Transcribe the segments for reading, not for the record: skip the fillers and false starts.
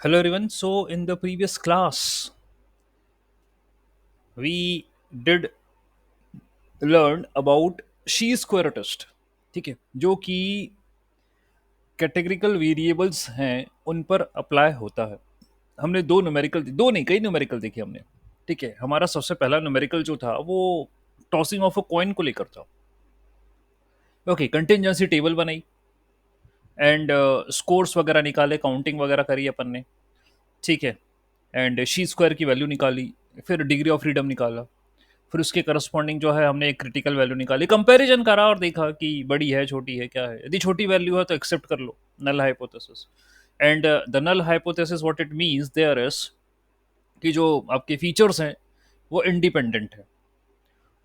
Hello everyone. So in the previous class, we did learn about chi square test. ठीक है, जो कि categorical variables हैं उन पर अप्लाई होता है. हमने दो न्यूमेरिकल, दो नहीं कई न्यूमेरिकल देखे हमने. ठीक है, हमारा सबसे पहला न्यूमेरिकल जो था वो टॉसिंग ऑफ अ कॉइन को लेकर था. ओके, कंटिजेंसी टेबल बनाई एंड स्कोर्स वगैरह निकाले, काउंटिंग वगैरह करी अपन ने. ठीक है, एंड शी स्क्वायर की वैल्यू निकाली, फिर डिग्री ऑफ फ्रीडम निकाला, फिर उसके करस्पॉन्डिंग जो है हमने एक क्रिटिकल वैल्यू निकाली, कंपैरिजन करा और देखा कि बड़ी है छोटी है क्या है. यदि छोटी वैल्यू है तो एक्सेप्ट कर लो, null hypothesis. And the null hypothesis what it means there is कि जो आपके फीचर्स हैं वो इंडिपेंडेंट है.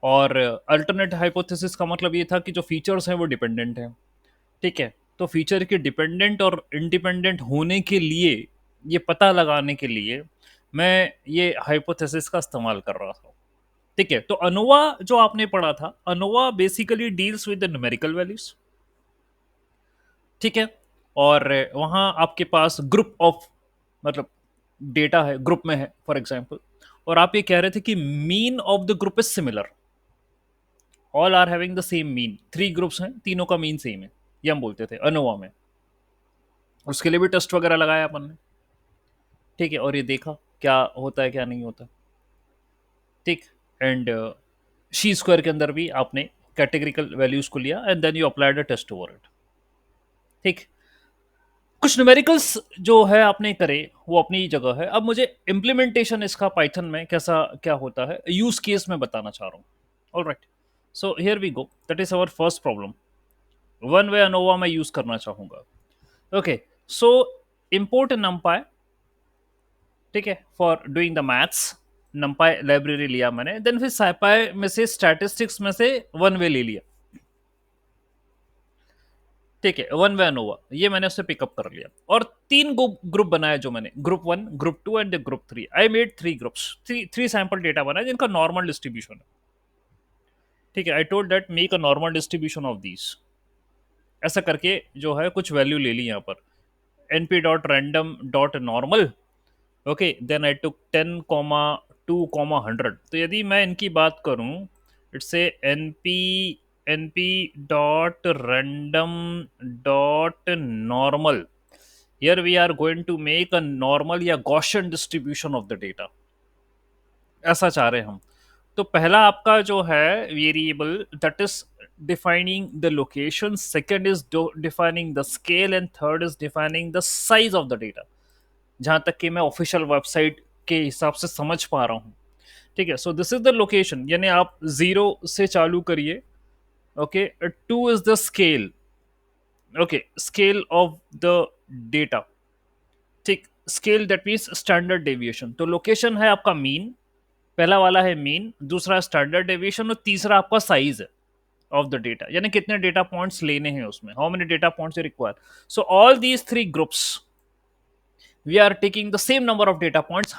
और अल्टरनेट हाइपोथेसिस का मतलब ये था कि जो फीचर्स हैं वो डिपेंडेंट हैं. ठीक है, तो फीचर के डिपेंडेंट और इंडिपेंडेंट होने के लिए, ये पता लगाने के लिए मैं ये हाइपोथेसिस का इस्तेमाल कर रहा था. ठीक है, तो अनोवा जो आपने पढ़ा था, ANOVA basically deals with the numerical values. ठीक है, और वहां आपके पास ग्रुप ऑफ, मतलब डेटा है, ग्रुप में है फॉर एग्जांपल, और आप ये कह रहे थे कि mean of the group is similar, all are having the same mean. Three groups हैं, तीनों का मीन सेम है, ये हम बोलते थे अनोवा में. उसके लिए भी टेस्ट वगैरह लगाया अपन ने. ठीक है, और ये देखा क्या होता है क्या नहीं होता. ठीक, एंड शी स्क्वायर के अंदर भी आपने कैटेगरिकल वैल्यूज को लिया and then you applied a test over it. ठीक, कुछ न्यूमेरिकल्स जो है आपने करे वो अपनी जगह है. अब मुझे इम्प्लीमेंटेशन इसका पाइथन में कैसा क्या होता है यूज केस में बताना चाह रहा हूँ. All right, so here we go, that is our first problem. One way ANOVA मैं यूज करना चाहूंगा. Okay, so import NumPy. ठीक है, for doing the maths, NumPy library लिया मैंने, देन फिर साइपाई में से स्टैटिस्टिक्स में से वन वे ले लिया. ठीक है, वन वे अनोवा ये मैंने उससे पिकअप कर लिया, और तीन ग्रुप बनाए जो मैंने, group one, group two and group three. I made three groups, three three sample data बनाए जिनका नॉर्मल डिस्ट्रीब्यूशन है. ठीक है, I told that make a normal distribution of these. ऐसा करके जो है कुछ वैल्यू ले ली यहाँ पर, np dot random dot normal. Okay, then I took 10, 2, 100. तो यदि मैं इनकी बात करूं, it's a np dot random dot normal. here we are going to make a normal या Gaussian distribution of the data. ऐसा चाह रहे हैं हम. तो पहला आपका जो है variable, that is defining the location, second is defining the scale, and third is defining the size of the data, जहां तक कि मैं ऑफिशियल वेबसाइट के हिसाब से समझ पा रहा हूँ. ठीक है, so this is the location, यानी आप जीरो से चालू करिए. Okay, two is the scale. Okay, scale of the data. ठीक, scale that means standard deviation. तो लोकेशन है आपका मीन, पहला वाला है मीन, दूसरा स्टैंडर्ड डेविएशन, और तीसरा आपका साइज है ऑफ द डेटा, यानी कितने डेटा पॉइंट्स लेने हैं उसमें, how many data points you require. So all these three groups we are taking the same number of data points,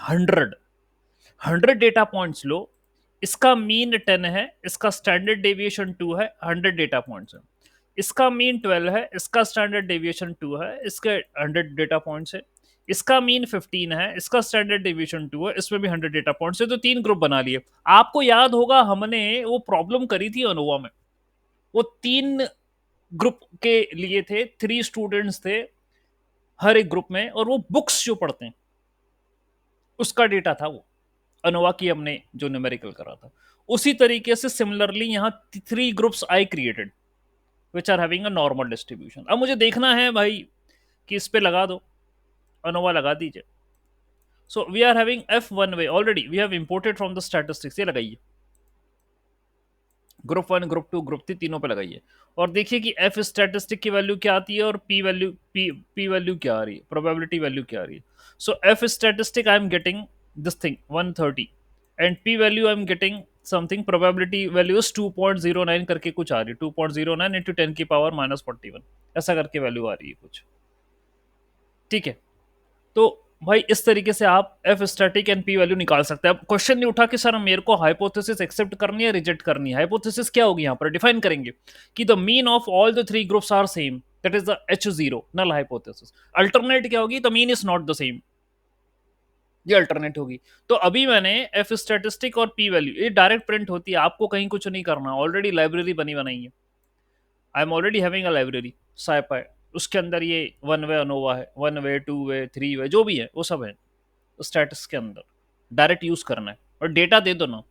100 data points लो. इसका मीन 10 है, इसका स्टैंडर्ड डेविएशन 2 है, 100 डेटा पॉइंट्स है. इसका मीन 12 है, इसका स्टैंडर्ड डेविएशन 2 है, इसके 100 डेटा पॉइंट्स है. इसका मीन 15 है, इसका स्टैंडर्ड डेविएशन 2 है, इसमें भी 100 डेटा पॉइंट्स है. तो तीन ग्रुप बना लिए. आपको याद होगा हमने वो प्रॉब्लम करी थी अनोवा में, वो तीन ग्रुप के लिए थे, थ्री स्टूडेंट्स थे हर एक ग्रुप में, और वो बुक्स जो पढ़ते हैं उसका डेटा था वो, अनोवा की हमने जो न्यूमेरिकल करा था. उसी तरीके से सिमिलरली यहाँ three groups I created which are having a normal distribution. अब मुझे देखना है भाई कि इस पे लगा दो, अनोवा लगा दीजिए. So we are having F one way, already we have imported from the statistics. ये लगाइए, group one, group two, group three, तीनों पे लगाइए, और देखिए कि एफ स्टैटिस्टिक की वैल्यू क्या आती है और पी वैल्यू क्या आ रही है, प्रोबेबिलिटी वैल्यू क्या आ रही है. So F statistic I am getting this thing 130, and P value I am getting something, probability value is 2.09 करके कुछ आ रही है, 2.09 इंटू 10 की पावर -41, ऐसा करके वैल्यू आ रही है कुछ. ठीक है, तो भाई इस तरीके से आप F static and P value निकाल सकते हैं. अब क्वेश्चन नहीं उठा कि सर मेरे को हाइपोथेसिस एक्सेप्ट करनी है रिजेक्ट करनी है. हाइपोथेसिस क्या होगी यहाँ पर डिफाइन करेंगे कि the mean of all the three groups are same, that is the H0 null hypothesis. Alternate क्या होगी, the mean is not the same, ये अल्टरनेट होगी। तो अभी मैंने एफ स्टैटिस्टिक और पी वैल्यू ये डायरेक्ट प्रिंट होती है, आपको कहीं कुछ नहीं करना, ऑलरेडी लाइब्रेरी बनी बनाई है। I am already having a library SciPy, उसके अंदर ये वन वे अनोवा है, one way, two way, three way, जो भी है वो सब है स्टैटिस के अंदर। डायरेक्ट यूज करना है और डेटा दे दो ना,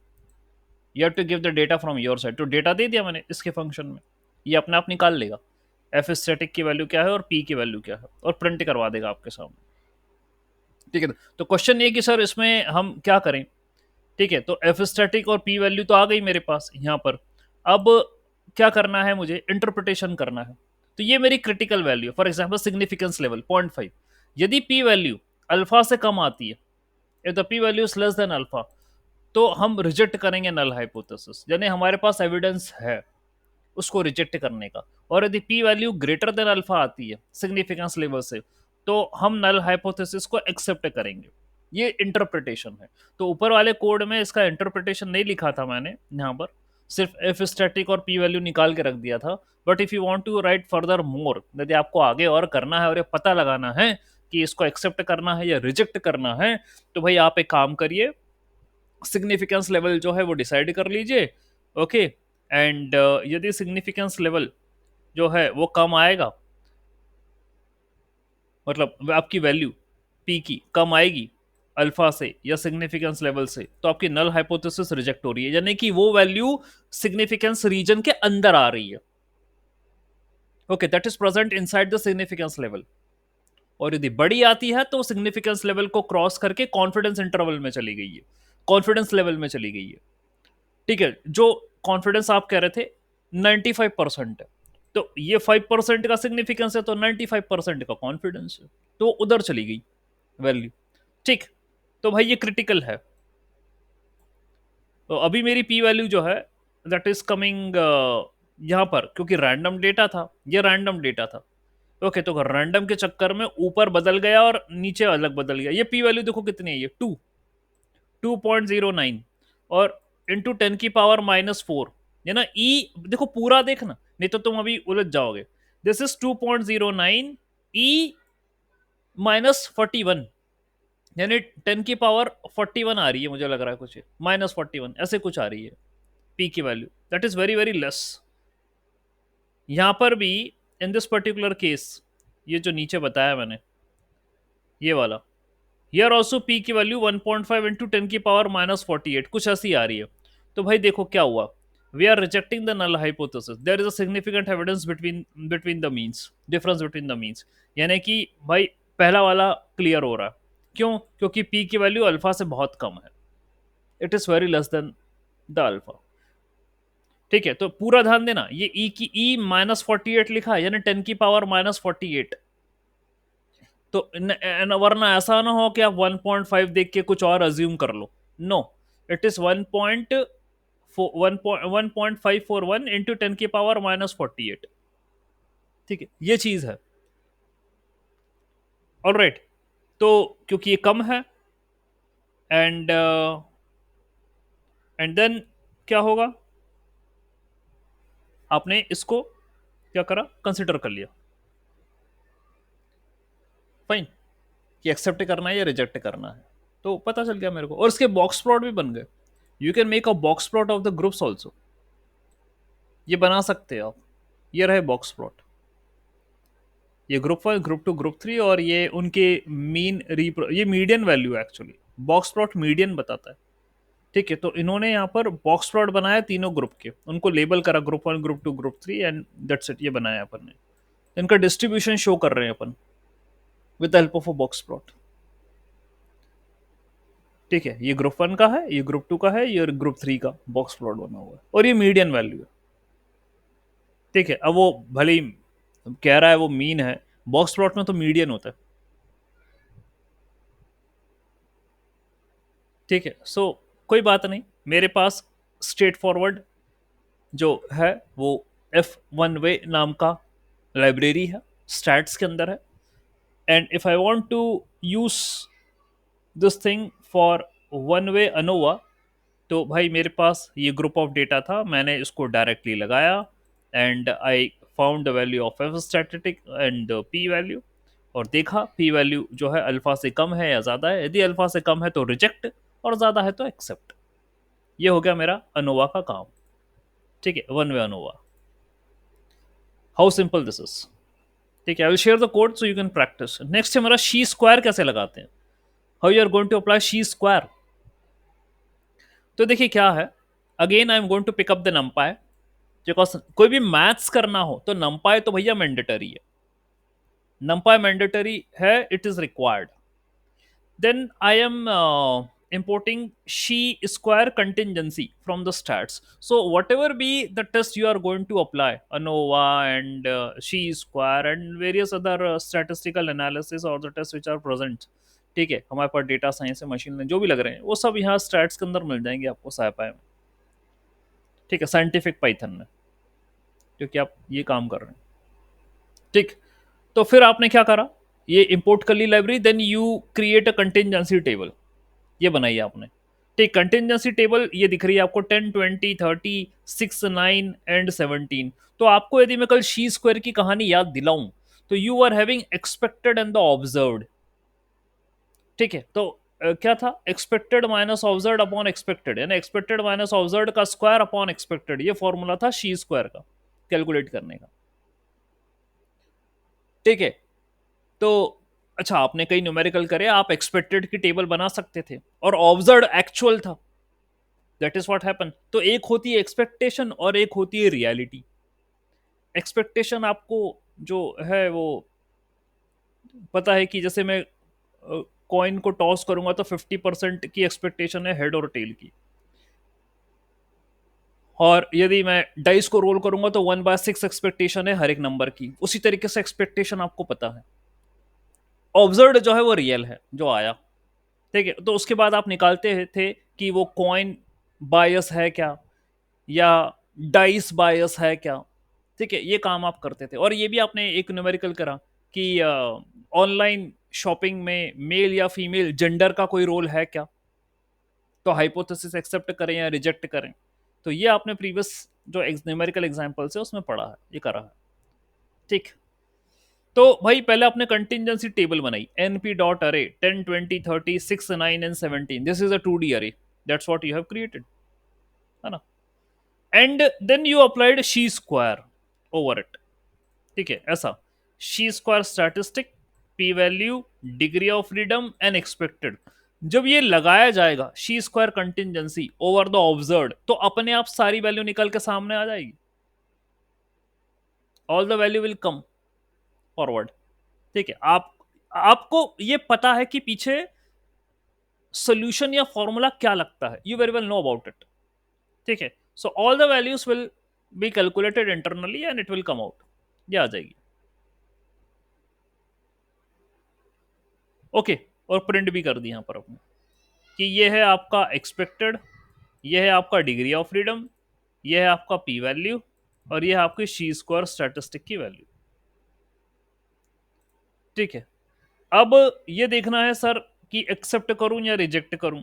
you have to give the data from your side. तो डेटा दे दिया मैंने इसके फंक्शन में, ये अपने आप निकाल लेगा एफ स्टैटिक की वैल्यू क्या है और पी की वैल्यू क्या है, और प्रिंट करवा देगा आपके सामने। ठीक है, तो क्वेश्चन ये कि सर इसमें हम क्या करें। ठीक है, तो एफ स्टैटिक और पी वैल्यू तो आ गई मेरे पास यहाँ पर। अब क्या करना है, मुझे इंटरप्रिटेशन करना है। तो ये मेरी critical value, for example significance level 0.5, यदि पी वैल्यू अल्फा से कम आती है, if the P value is less than alpha, तो हम रिजेक्ट करेंगे नल हाइपोथेसिस, यानी हमारे पास एविडेंस है उसको रिजेक्ट करने का। और यदि P value greater than alpha आती है सिग्निफिकेंस लेवल से, तो हम नल हाइपोथेसिस को एक्सेप्ट करेंगे। ये इंटरप्रिटेशन है। तो ऊपर वाले कोड में इसका इंटरप्रिटेशन नहीं लिखा था मैंने, यहाँ पर सिर्फ एफ स्टैटिक और पी वैल्यू निकाल के रख दिया था। But if you want to write further more, यदि आपको आगे और करना है और ये पता लगाना है कि इसको एक्सेप्ट करना है या रिजेक्ट करना है, तो भाई आप एक काम करिए, सिग्निफिकेंस लेवल जो है वो डिसाइड कर लीजिए। ओके, एंड यदि सिग्निफिकेंस लेवल जो है वो कम आएगा, मतलब आपकी वैल्यू पी की कम आएगी अल्फा से या सिग्निफिकेंस लेवल से, तो आपकी नल हाइपोथेसिस रिजेक्ट हो रही है, यानी कि वो वैल्यू सिग्निफिकेंस रीजन के अंदर आ रही है। Okay, that is present inside the significance level. और यदि बड़ी आती है तो सिग्निफिकेंस लेवल को क्रॉस करके कॉन्फिडेंस इंटरवल में चली गई है, कॉन्फिडेंस लेवल में चली गई है। ठीक है, जो कॉन्फिडेंस आप कह रहे थे 95% है, तो ये 5% का सिग्निफिकेंस है, तो 95% का कॉन्फिडेंस है, तो उधर चली गई वैल्यू। ठीक, तो भाई ये क्रिटिकल है। तो अभी मेरी पी वैल्यू जो है दैट इज कमिंग यहाँ पर, क्योंकि रैंडम डेटा था, ये रैंडम डेटा था। ओके, तो रैंडम के चक्कर में ऊपर बदल गया और नीचे अलग बदल गया। ये पी वैल्यू देखो कितनी है, ये 2.09, और इंटू 10⁻⁻⁴, है ना। ई देखो पूरा देखना, नहीं तो तुम अभी उलझ जाओगे। दिस इज 2.09 ई -41, यानी 10⁻41 आ रही है, मुझे लग रहा है कुछ -41 ऐसे कुछ आ रही है पी की value. That is very very less. यहां पर भी इन दिस पर्टिकुलर केस, ये जो नीचे बताया मैंने ये वाला, हियर ऑल्सो पी की वैल्यू 1.5 इंटू 10⁻⁻48 कुछ ऐसी आ रही है। तो भाई देखो क्या हुआ, we are rejecting the null hypothesis, there is a significant evidence between between the means, difference between the means, यानी कि भाई पहला वाला क्लियर हो रहा है। क्यों? क्योंकि पी की वैल्यू अल्फा से बहुत कम है, it is very less than the alpha. ठीक है, तो पूरा ध्यान देना, ये ई की ई -48 लिखा है, यानी 10⁻⁻48। तो वरना ऐसा ना हो कि आप 1.5 देख के कुछ और अज्यूम कर लो। No, it is 1.541 into 10⁻⁻48। ठीक है, ये चीज है। ऑल राइट, तो क्योंकि ये कम है, एंड एंड देन क्या होगा, आपने इसको क्या करा, कंसिडर कर लिया, फाइन, कि एक्सेप्ट करना है या रिजेक्ट करना है। तो पता चल गया मेरे को, और इसके बॉक्स प्लॉट भी बन गए। You can make a box plot of the groups also, ये बना सकते हो आप। ये रहे बॉक्स प्लॉट, ये ग्रुप 1, ग्रुप 2, ग्रुप 3, और ये उनके मीन ये मीडियन वैल्यू है एक्चुअली, बॉक्स प्लॉट मीडियन बताता है। ठीक है, तो इन्होंने यहाँ पर बॉक्स प्लॉट बनाया तीनों ग्रुप के, उनको लेबल करा group 1, group 2, group 3, and that's it, ये बनाया अपन ने। इनका डिस्ट्रीब्यूशन शो कर रहे हैं अपन with the help of a box plot. ठीक है, ये ग्रुप 1 का है, ये ग्रुप 2 का है, ये ग्रुप 3 का बॉक्स प्लॉट बना हुआ है, और ये मीडियन वैल्यू है। ठीक है, अब वो भले ही कह रहा है वो मीन है, बॉक्स प्लॉट में तो मीडियन होता है। ठीक है, सो कोई बात नहीं, मेरे पास स्ट्रेट फॉरवर्ड जो है वो F1 वे नाम का लाइब्रेरी है, स्टैट्स के अंदर है। And if I want to use this thing for one way ANOVA, तो भाई मेरे पास ये ग्रुप ऑफ डेटा था, मैंने इसको डायरेक्टली लगाया, and I found the value of F static and P value. और देखा पी वैल्यू जो है अल्फा से कम है या ज़्यादा है, यदि अल्फा से कम है तो रिजेक्ट और ज़्यादा है तो एक्सेप्ट। ये हो गया मेरा अनोवा का काम। ठीक है, one way ANOVA. How simple this is. ठीक है, I will share the code so you can practise. Next है मेरा शी स्क्वायर कैसे लगाते हैं, how you are going to apply chi square. तो देखिए क्या है, again I am going to pick up the NumPy, because कोई भी मैथ्स करना हो तो नंपाई तो भैया मैंडेटरी है, नंपाई मैंडेटरी है, it is required. Then I am importing she square contingency from the stats. So whatever be the test you are going to apply, ANOVA and she square and various other statistical analysis or the tests which are present, ठीक है, हमारे पास data science है, machine learning जो भी लग रहे हैं वो सब यहाँ स्टैट्स के अंदर मिल जाएंगे आपको साइपाई में। ठीक है, साइंटिफिक पाइथन में, क्योंकि आप ये काम कर रहे हैं। ठीक, तो फिर आपने क्या करा, ये इंपोर्ट कर ली library, then you create a contingency table, ये बनाई आपने। ठीक, कंटिजेंसी टेबल ये दिख रही है आपको 10, 20, 30, 6, 9 एंड 17। तो आपको यदि मैं कल शी स्क्वायर की कहानी याद दिलाऊं तो you are having expected and the observed. ठीक है, तो क्या था, expected minus observed upon expected, यानी एक्सपेक्टेड माइनस ऑब्जर्व्ड का स्क्वायर अपॉन एक्सपेक्टेड, ये फॉर्मूला था शी स्क्वायर का कैलकुलेट करने का। ठीक है, तो अच्छा आपने कई न्यूमेरिकल करे, आप एक्सपेक्टेड की टेबल बना सकते थे और ऑब्जर्व्ड एक्चुअल था, दैट इज व्हाट हैपन। तो एक होती है एक्सपेक्टेशन और एक होती है रियलिटी। एक्सपेक्टेशन आपको जो है वो पता है कि जैसे मैं कॉइन को टॉस करूंगा तो 50% की एक्सपेक्टेशन है हेड और टेल की, और यदि मैं डाइस को रोल करूंगा तो 1/6 एक्सपेक्टेशन है हर एक नंबर की। उसी तरीके से एक्सपेक्टेशन आपको पता है, ऑब्जर्व जो है वो रियल है जो आया। ठीक है, तो उसके बाद आप निकालते थे कि वो कॉइन बायस है क्या या डाइस बायस है क्या। ठीक है, ये काम आप करते थे, और ये भी आपने एक न्यूमेरिकल करा कि ऑनलाइन शॉपिंग में मेल या फीमेल जेंडर का कोई रोल है क्या, तो हाइपोथेसिस एक्सेप्ट करें या रिजेक्ट करें। तो ये आपने प्रीवियस जो न्यूमेरिकल एग्जांपल्स है उसमें पढ़ा है, ये करा है। ठीक, तो भाई पहले आपने कंटिजेंसी टेबल बनाई, np डॉट अरे 10, 20, 30, 6, 9 and 17, this is a 2D array, that's what you have created, है ना। And then you applied chi square over it. ठीक है, ऐसा chi square statistic, P value, degree of freedom and expected. जब ये लगाया जाएगा chi square contingency over the observed, तो अपने आप सारी वैल्यू निकल के सामने आ जाएगी, all the value will come forward. ठीक है, आपको ये पता है कि पीछे सोल्यूशन या फॉर्मूला क्या लगता है, you very well know about it. ठीक है, so all the values will be calculated internally and it will come out, ये आ जाएगी। ओके, और प्रिंट भी कर दी यहां पर अपने कि ये है आपका एक्सपेक्टेड, ये है आपका डिग्री ऑफ फ्रीडम, ये है आपका पी वैल्यू, और ये है आपकी शी स्क्वायर स्टैटिस्टिक की वैल्यू। ठीक है, अब ये देखना है सर कि एक्सेप्ट करूं या रिजेक्ट करूं,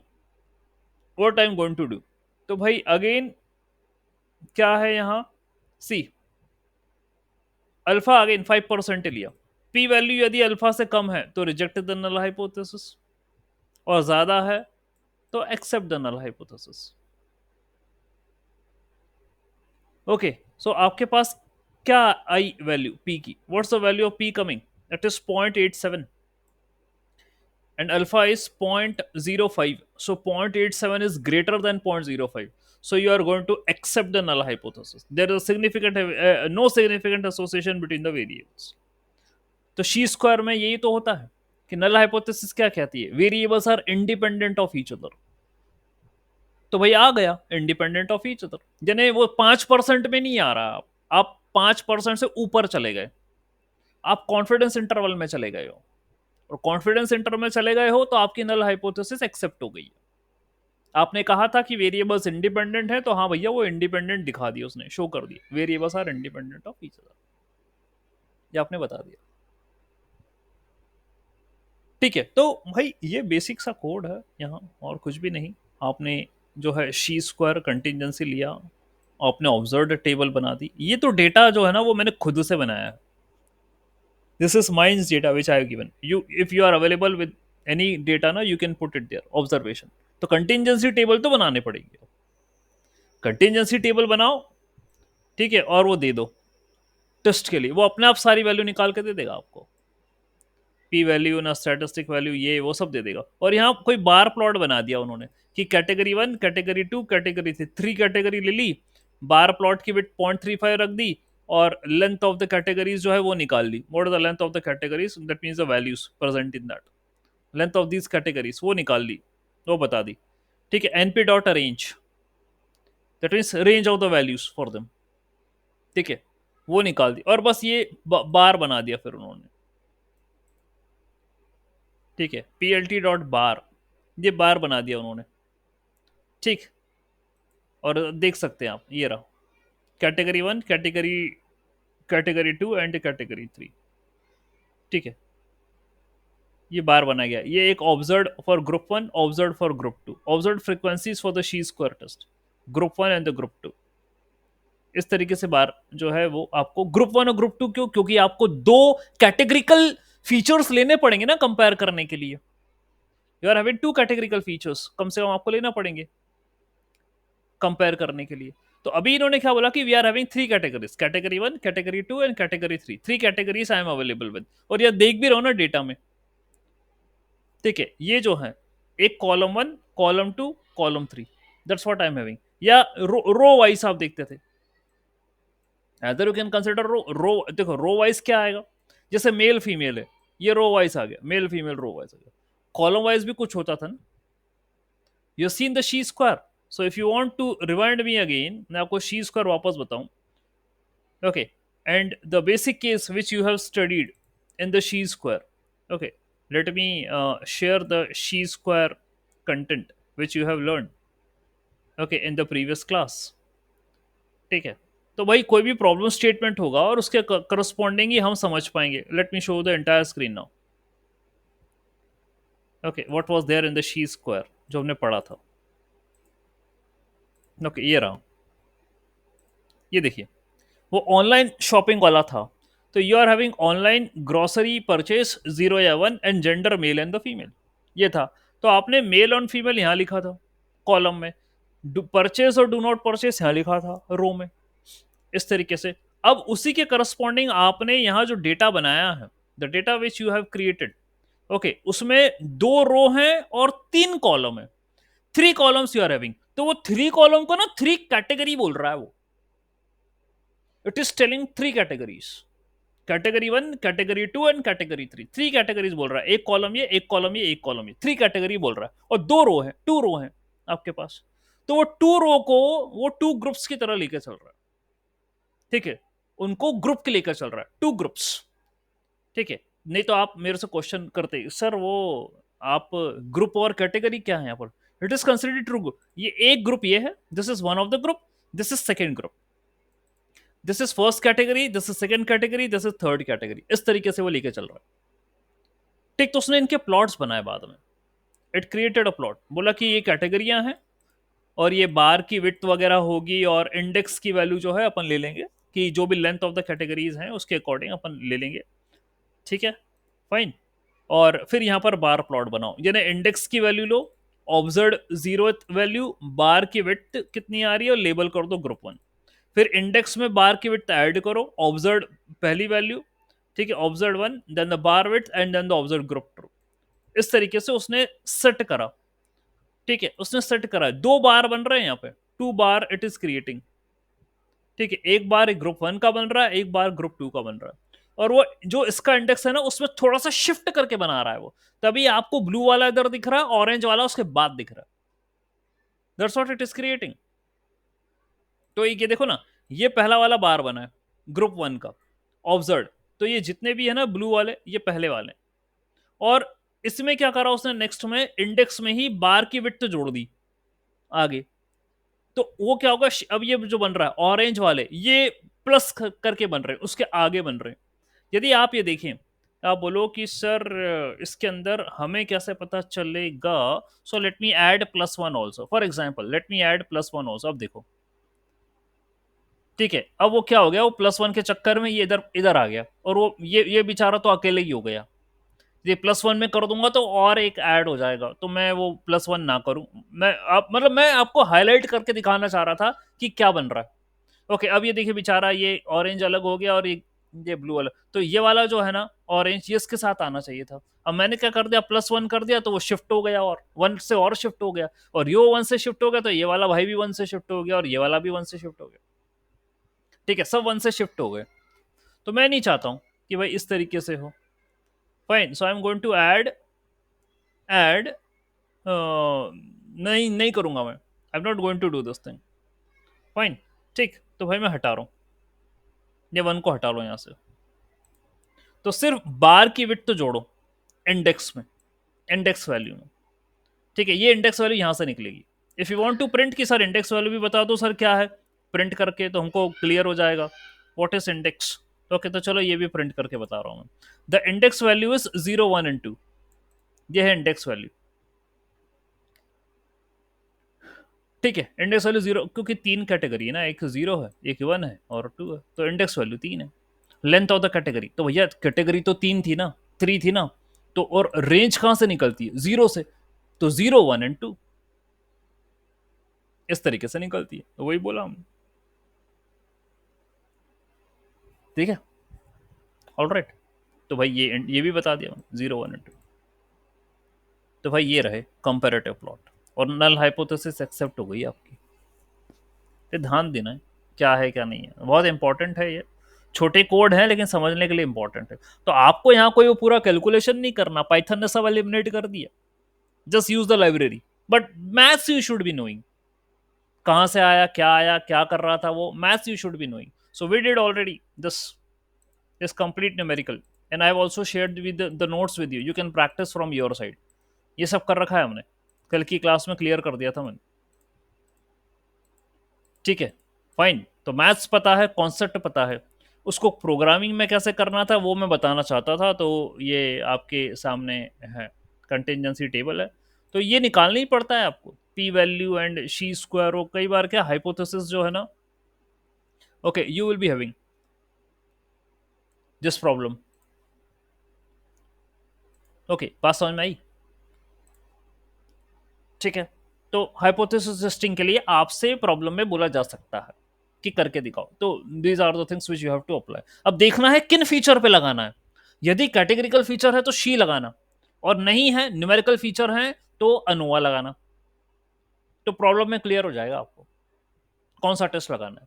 what I am going to do. तो भाई अगेन क्या है यहां, सी अल्फा अगेन 5% लिया, पी वैल्यू यदि अल्फा से कम है तो रिजेक्ट द नल हाइपोथेसिस, और ज्यादा है तो accept the null hypothesis. Okay, so आपके पास क्या आई वैल्यू पी की, what's the value of P coming, it is 0.87 and alpha is 0.05, so 0.87 is greater than 0.05, so you are going to accept the null hypothesis, there is a significant no significant association between the variables। तो she square में यही तो होता है कि null hypothesis क्या कहती है, variables are independent of each other. तो भाई आ गया इंडिपेंडेंट ऑफ ईच अदर, यानी वो 5% में नहीं आ रहा, आप 5% से ऊपर चले गए, आप कॉन्फिडेंस इंटरवल में चले गए हो, और कॉन्फिडेंस इंटरवल में चले गए हो तो आपकी नल हाइपोथेसिस एक्सेप्ट हो गई है। आपने कहा था कि वेरिएबल्स इंडिपेंडेंट है, तो हाँ भैया वो इंडिपेंडेंट दिखा दिया, उसने शो कर दिया, variables are independent of each other, ये आपने बता दिया। ठीक है, तो भाई ये बेसिक सा कोड है यहाँ, और कुछ भी नहीं। आपने जो है शी स्क्वायर कंटिजेंसी लिया, आपने ऑब्जर्व्ड टेबल बना दी, ये तो डेटा जो है ना वो मैंने खुद से बनाया है, This is mine's data which I have given you. If you are available with any data ना, you can put it there. Observation. तो contingency table तो बनाने पड़ेंगे. Contingency table बनाओ, ठीक है, और वो दे दो टेस्ट के लिए. वो अपने आप सारी वैल्यू निकाल के दे देगा आपको. पी वैल्यू ना स्टैटिस्टिक वैल्यू ये वो सब दे देगा. और यहाँ कोई बार प्लॉट बना दिया उन्होंने कि कैटेगरी 1, कैटेगरी 2, कैटेगरी 3 कैटेगरी ले ली. बार प्लॉट की विड्थ 0.35 रख दी और लेंथ ऑफ द कैटेगरीज जो है वो निकाल ली. What is the length of the categories? That means the values present in that. Length of these categories वो निकाल ली, वो बता दी. ठीक है. NP dot arange, that means range of the values for them. ठीक है, वो निकाल दी और बस ये बार बना दिया फिर उन्होंने. ठीक है, पी एल टी डॉट बार, ये बार बना दिया उन्होंने. ठीक. और देख सकते हैं आप, ये रहा कैटेगरी 1, कैटेगरी 2 एंड कैटेगरी 3. ठीक है, ये बार बना गया. ये एक observe for group 1, observe for group 2, observe frequencies for the chi square test, group 1 and the group 2. इस तरीके से बार जो है वो आपको ग्रुप 1 और ग्रुप 2 क्यों? क्योंकि आपको दो कैटेगरिकल फीचर्स लेने पड़ेंगे ना कंपेयर करने के लिए. You are having two categorical features, कम से कम आपको लेना पड़ेंगे कंपेयर करने के लिए. तो अभी इन्होंने क्या बोला कि we are having 3 categories, category 1, category 2 and category 3. 3 categories I am available with. और ये देख भी रहो ना डेटा में. ठीक है, ये जो है एक column 1, column 2, column 3, that's what I am having. या रो वाइज आप देखते थे. एदर यू कैन कंसिडर रो. देखो रो वाइज क्या आएगा, जैसे मेल फीमेल है, ये रो वाइज आ गया, मेल फीमेल रो वाइज आ गया. कॉलम वाइज भी कुछ होता था ना. You seen the chi square. So if you want to rewind me again, मैं आपको शी स्क्वायर वापस बताऊं. Okay. And the basic case which you have studied in the chi square. Okay, let me share the she square content which you have learned, okay, in the previous class. ठीक है. तो भाई कोई भी problem statement होगा और उसके corresponding ही हम समझ पाएंगे. Let me show the entire screen now. Okay, what was there in the chi square जो हमने पढ़ा था. ओके, ये रहा. ये देखिए, वो ऑनलाइन शॉपिंग वाला था. तो you are having online grocery purchase 0 या 1 and gender male and the female, ये था. तो आपने मेल और फीमेल यहाँ लिखा था कॉलम में, परचेस और डू नॉट परचेस यहाँ लिखा था रो में. इस तरीके से अब उसी के करस्पॉन्डिंग आपने यहाँ जो डेटा बनाया है, the data which you have created, okay, उसमें 2 रो हैं और 3 कॉलम है. 3 कॉलम्स यू आर हैविंग. तो वो 3 कॉलम को ना 3 कैटेगरी बोल रहा है वो. It is telling 3 categories, category 1, category 2 and category 3. 3 categories बोल रहा है. एक कॉलम ये, एक कॉलम ये, एक कॉलम ये, 3 कैटेगरी बोल रहा है. और 2 रो है, 2 रो है आपके पास. तो वो 2 रो को वो 2 ग्रुप्स की तरह लेकर चल रहा है. ठीक है, उनको ग्रुप के लेकर चल रहा है, 2 ग्रुप्स. ठीक है. नहीं तो आप मेरे से क्वेश्चन करते सर वो आप ग्रुप और कैटेगरी क्या है यहाँ पर. It is considered true group. ये एक ग्रुप ये है, this is one of the group, this is second group, this is first category, this is second category, this is third category. इस तरीके से वो लेके चल रहा है. ठीक. तो उसने इनके प्लॉट्स बनाए बाद में. इट क्रिएटेड अ प्लॉट, बोला कि ये कैटेगरियां हैं और ये बार की विड्थ वगैरह होगी और इंडेक्स की वैल्यू जो है अपन ले लेंगे कि जो भी लेंथ ऑफ द कैटेगरीज हैं उसके अकॉर्डिंग अपन ले लेंगे. ठीक है, फाइन. और फिर यहाँ पर बार प्लॉट बनाओ, यानी इंडेक्स की वैल्यू लो, ऑब्जर्व 0th वैल्यू, बार की विड्थ कितनी आ रही है और लेबल कर दो ग्रुप 1. फिर इंडेक्स में बार की विड्थ ऐड करो, ऑब्जर्व पहली वैल्यू, ठीक है, observe 1, then the bar width and then the observe group 2. इस तरीके से उसने सेट करा. ठीक है, उसने सेट करा. 2 बार बन रहे हैं यहाँ पे, 2 बार इट इज क्रिएटिंग. ठीक है, एक बार एक ग्रुप 1 का बन रहा है, एक बार ग्रुप 2 का बन रहा है. और वो जो इसका इंडेक्स है ना उसमें थोड़ा सा शिफ्ट करके बना रहा है वो, तभी आपको ब्लू वाला इधर दिख रहा है, ऑरेंज वाला उसके बाद दिख रहा है. That's what it is creating. तो ये देखो ना, ये पहला वाला बार बना है ग्रुप 1 का, ऑब्जर्व. तो ये जितने भी है ना ब्लू वाले, ये पहले वाले. और इसमें क्या करा उसने, नेक्स्ट में इंडेक्स में ही बार की विड्थ जोड़ दी आगे. तो वो क्या होगा, अब ये जो बन रहा है ऑरेंज वाले, ये प्लस करके बन रहे हैं, उसके आगे बन रहे हैं. यदि आप ये देखें, आप बोलो कि सर इसके अंदर हमें कैसे पता चलेगा. So let me add +1 also. For example let me add +1 also. अब देखो ठीक है, अब वो क्या हो गया, वो +1 के चक्कर में ये इधर इधर आ गया, और वो ये बेचारा तो अकेले ही हो गया। ये +1 में कर दूंगा तो और एक ऐड हो जाएगा, तो मैं वो +1 ना करूं। मैं आप मतलब मैं आपको हाईलाइट करके दिखाना चाह रहा था कि क्या बन रहा है। ओके, अब ये देखिए बेचारा, ये ऑरेंज अलग हो गया और ये ब्लू अलग, तो ये वाला जो है ना ऑरेंज, ये इसके साथ आना चाहिए था। अब मैंने क्या कर दिया, +1 कर दिया, तो वो शिफ्ट हो गया और 1 से और शिफ्ट हो गया, और यो 1 से शिफ्ट हो गया, तो ये वाला भाई भी 1 से शिफ्ट हो गया, और ये वाला भी 1 से शिफ्ट हो गया। ठीक है, सब 1 से शिफ्ट हो गए। तो मैं नहीं चाहता हूं कि भाई इस तरीके से हो। Fine, so I am going to add नहीं नहीं करूंगा मैं, I am not going to do this thing. Fine, ठीक, तो भाई मैं हटा रहा हूं, ये 1 को हटा लो यहां से। तो सिर्फ बार की विड्थ तो जोड़ो इंडेक्स में, इंडेक्स वैल्यू में। ठीक है, ये इंडेक्स वैल्यू यहां से निकलेगी। If you want to print की सर इंडेक्स वैल्यू भी बता दो सर क्या है, प्रिंट करके तो हमको क्लियर हो जाएगा व्हाट इज इंडेक्स। ओके, तो चलो ये भी प्रिंट करके बता रहा हूं मैं। The index value is 0, 1 and 2, ये है इंडेक्स वैल्यू। ठीक है, इंडेक्स वैल्यू 0, क्योंकि 3 कैटेगरी है ना, एक 0 है, एक 1 है और 2 है, तो इंडेक्स वैल्यू 3 है। लेंथ ऑफ द कैटेगरी, तो भैया कैटेगरी तो 3 थी ना, 3 थी ना, तो और रेंज कहां से निकलती है, 0 से, तो 0, 1 एंड 2 इस तरीके से निकलती है, तो वही बोला हमने। ठीक है, ऑल राइट। तो भाई ये भी बता दिया 0, 1 एंड 2। तो भाई ये रहे कंपेरेटिव प्लॉट, और नल हाइपोथेसिस एक्सेप्ट हो गई आपकी। ये ध्यान देना है क्या है क्या नहीं है, बहुत इंपॉर्टेंट है ये। छोटे कोड हैं लेकिन समझने के लिए इंपॉर्टेंट है। तो आपको यहाँ कोई वो पूरा कैलकुलेशन नहीं करना, पाइथन ने सब एलिमिनेट कर दिया, just use the library. But maths you should be knowing, कहाँ से आया क्या कर रहा था वो, maths you should be knowing. So we did already this complete numerical, and I have also shared with the notes with you, you can practice from your side। ये सब कर रखा है हमने, कल की क्लास में क्लियर कर दिया था मैंने। ठीक है, फाइन, तो मैथ्स पता है, कॉन्सेप्ट पता है, उसको प्रोग्रामिंग में कैसे करना था वो मैं बताना चाहता था। तो ये आपके सामने है, कंटिजेंसी टेबल है, तो ये निकालना ही पड़ता है आपको, P value and she square, और कई बार क्या हाइपोथेसिस जो है ना। Okay, you will be having this problem. Okay, बात समझ में आई। ठीक है, तो हाइपोथेसिस टेस्टिंग के लिए आपसे प्रॉब्लम में बोला जा सकता है कि करके दिखाओ, तो these are the things which you have to apply. अब देखना है किन फीचर पे लगाना है, यदि कैटेगरिकल फीचर है तो शी लगाना, और नहीं है न्यूमेरिकल फीचर है तो अनोवा लगाना। तो प्रॉब्लम में क्लियर हो जाएगा आपको कौन सा टेस्ट लगाना है।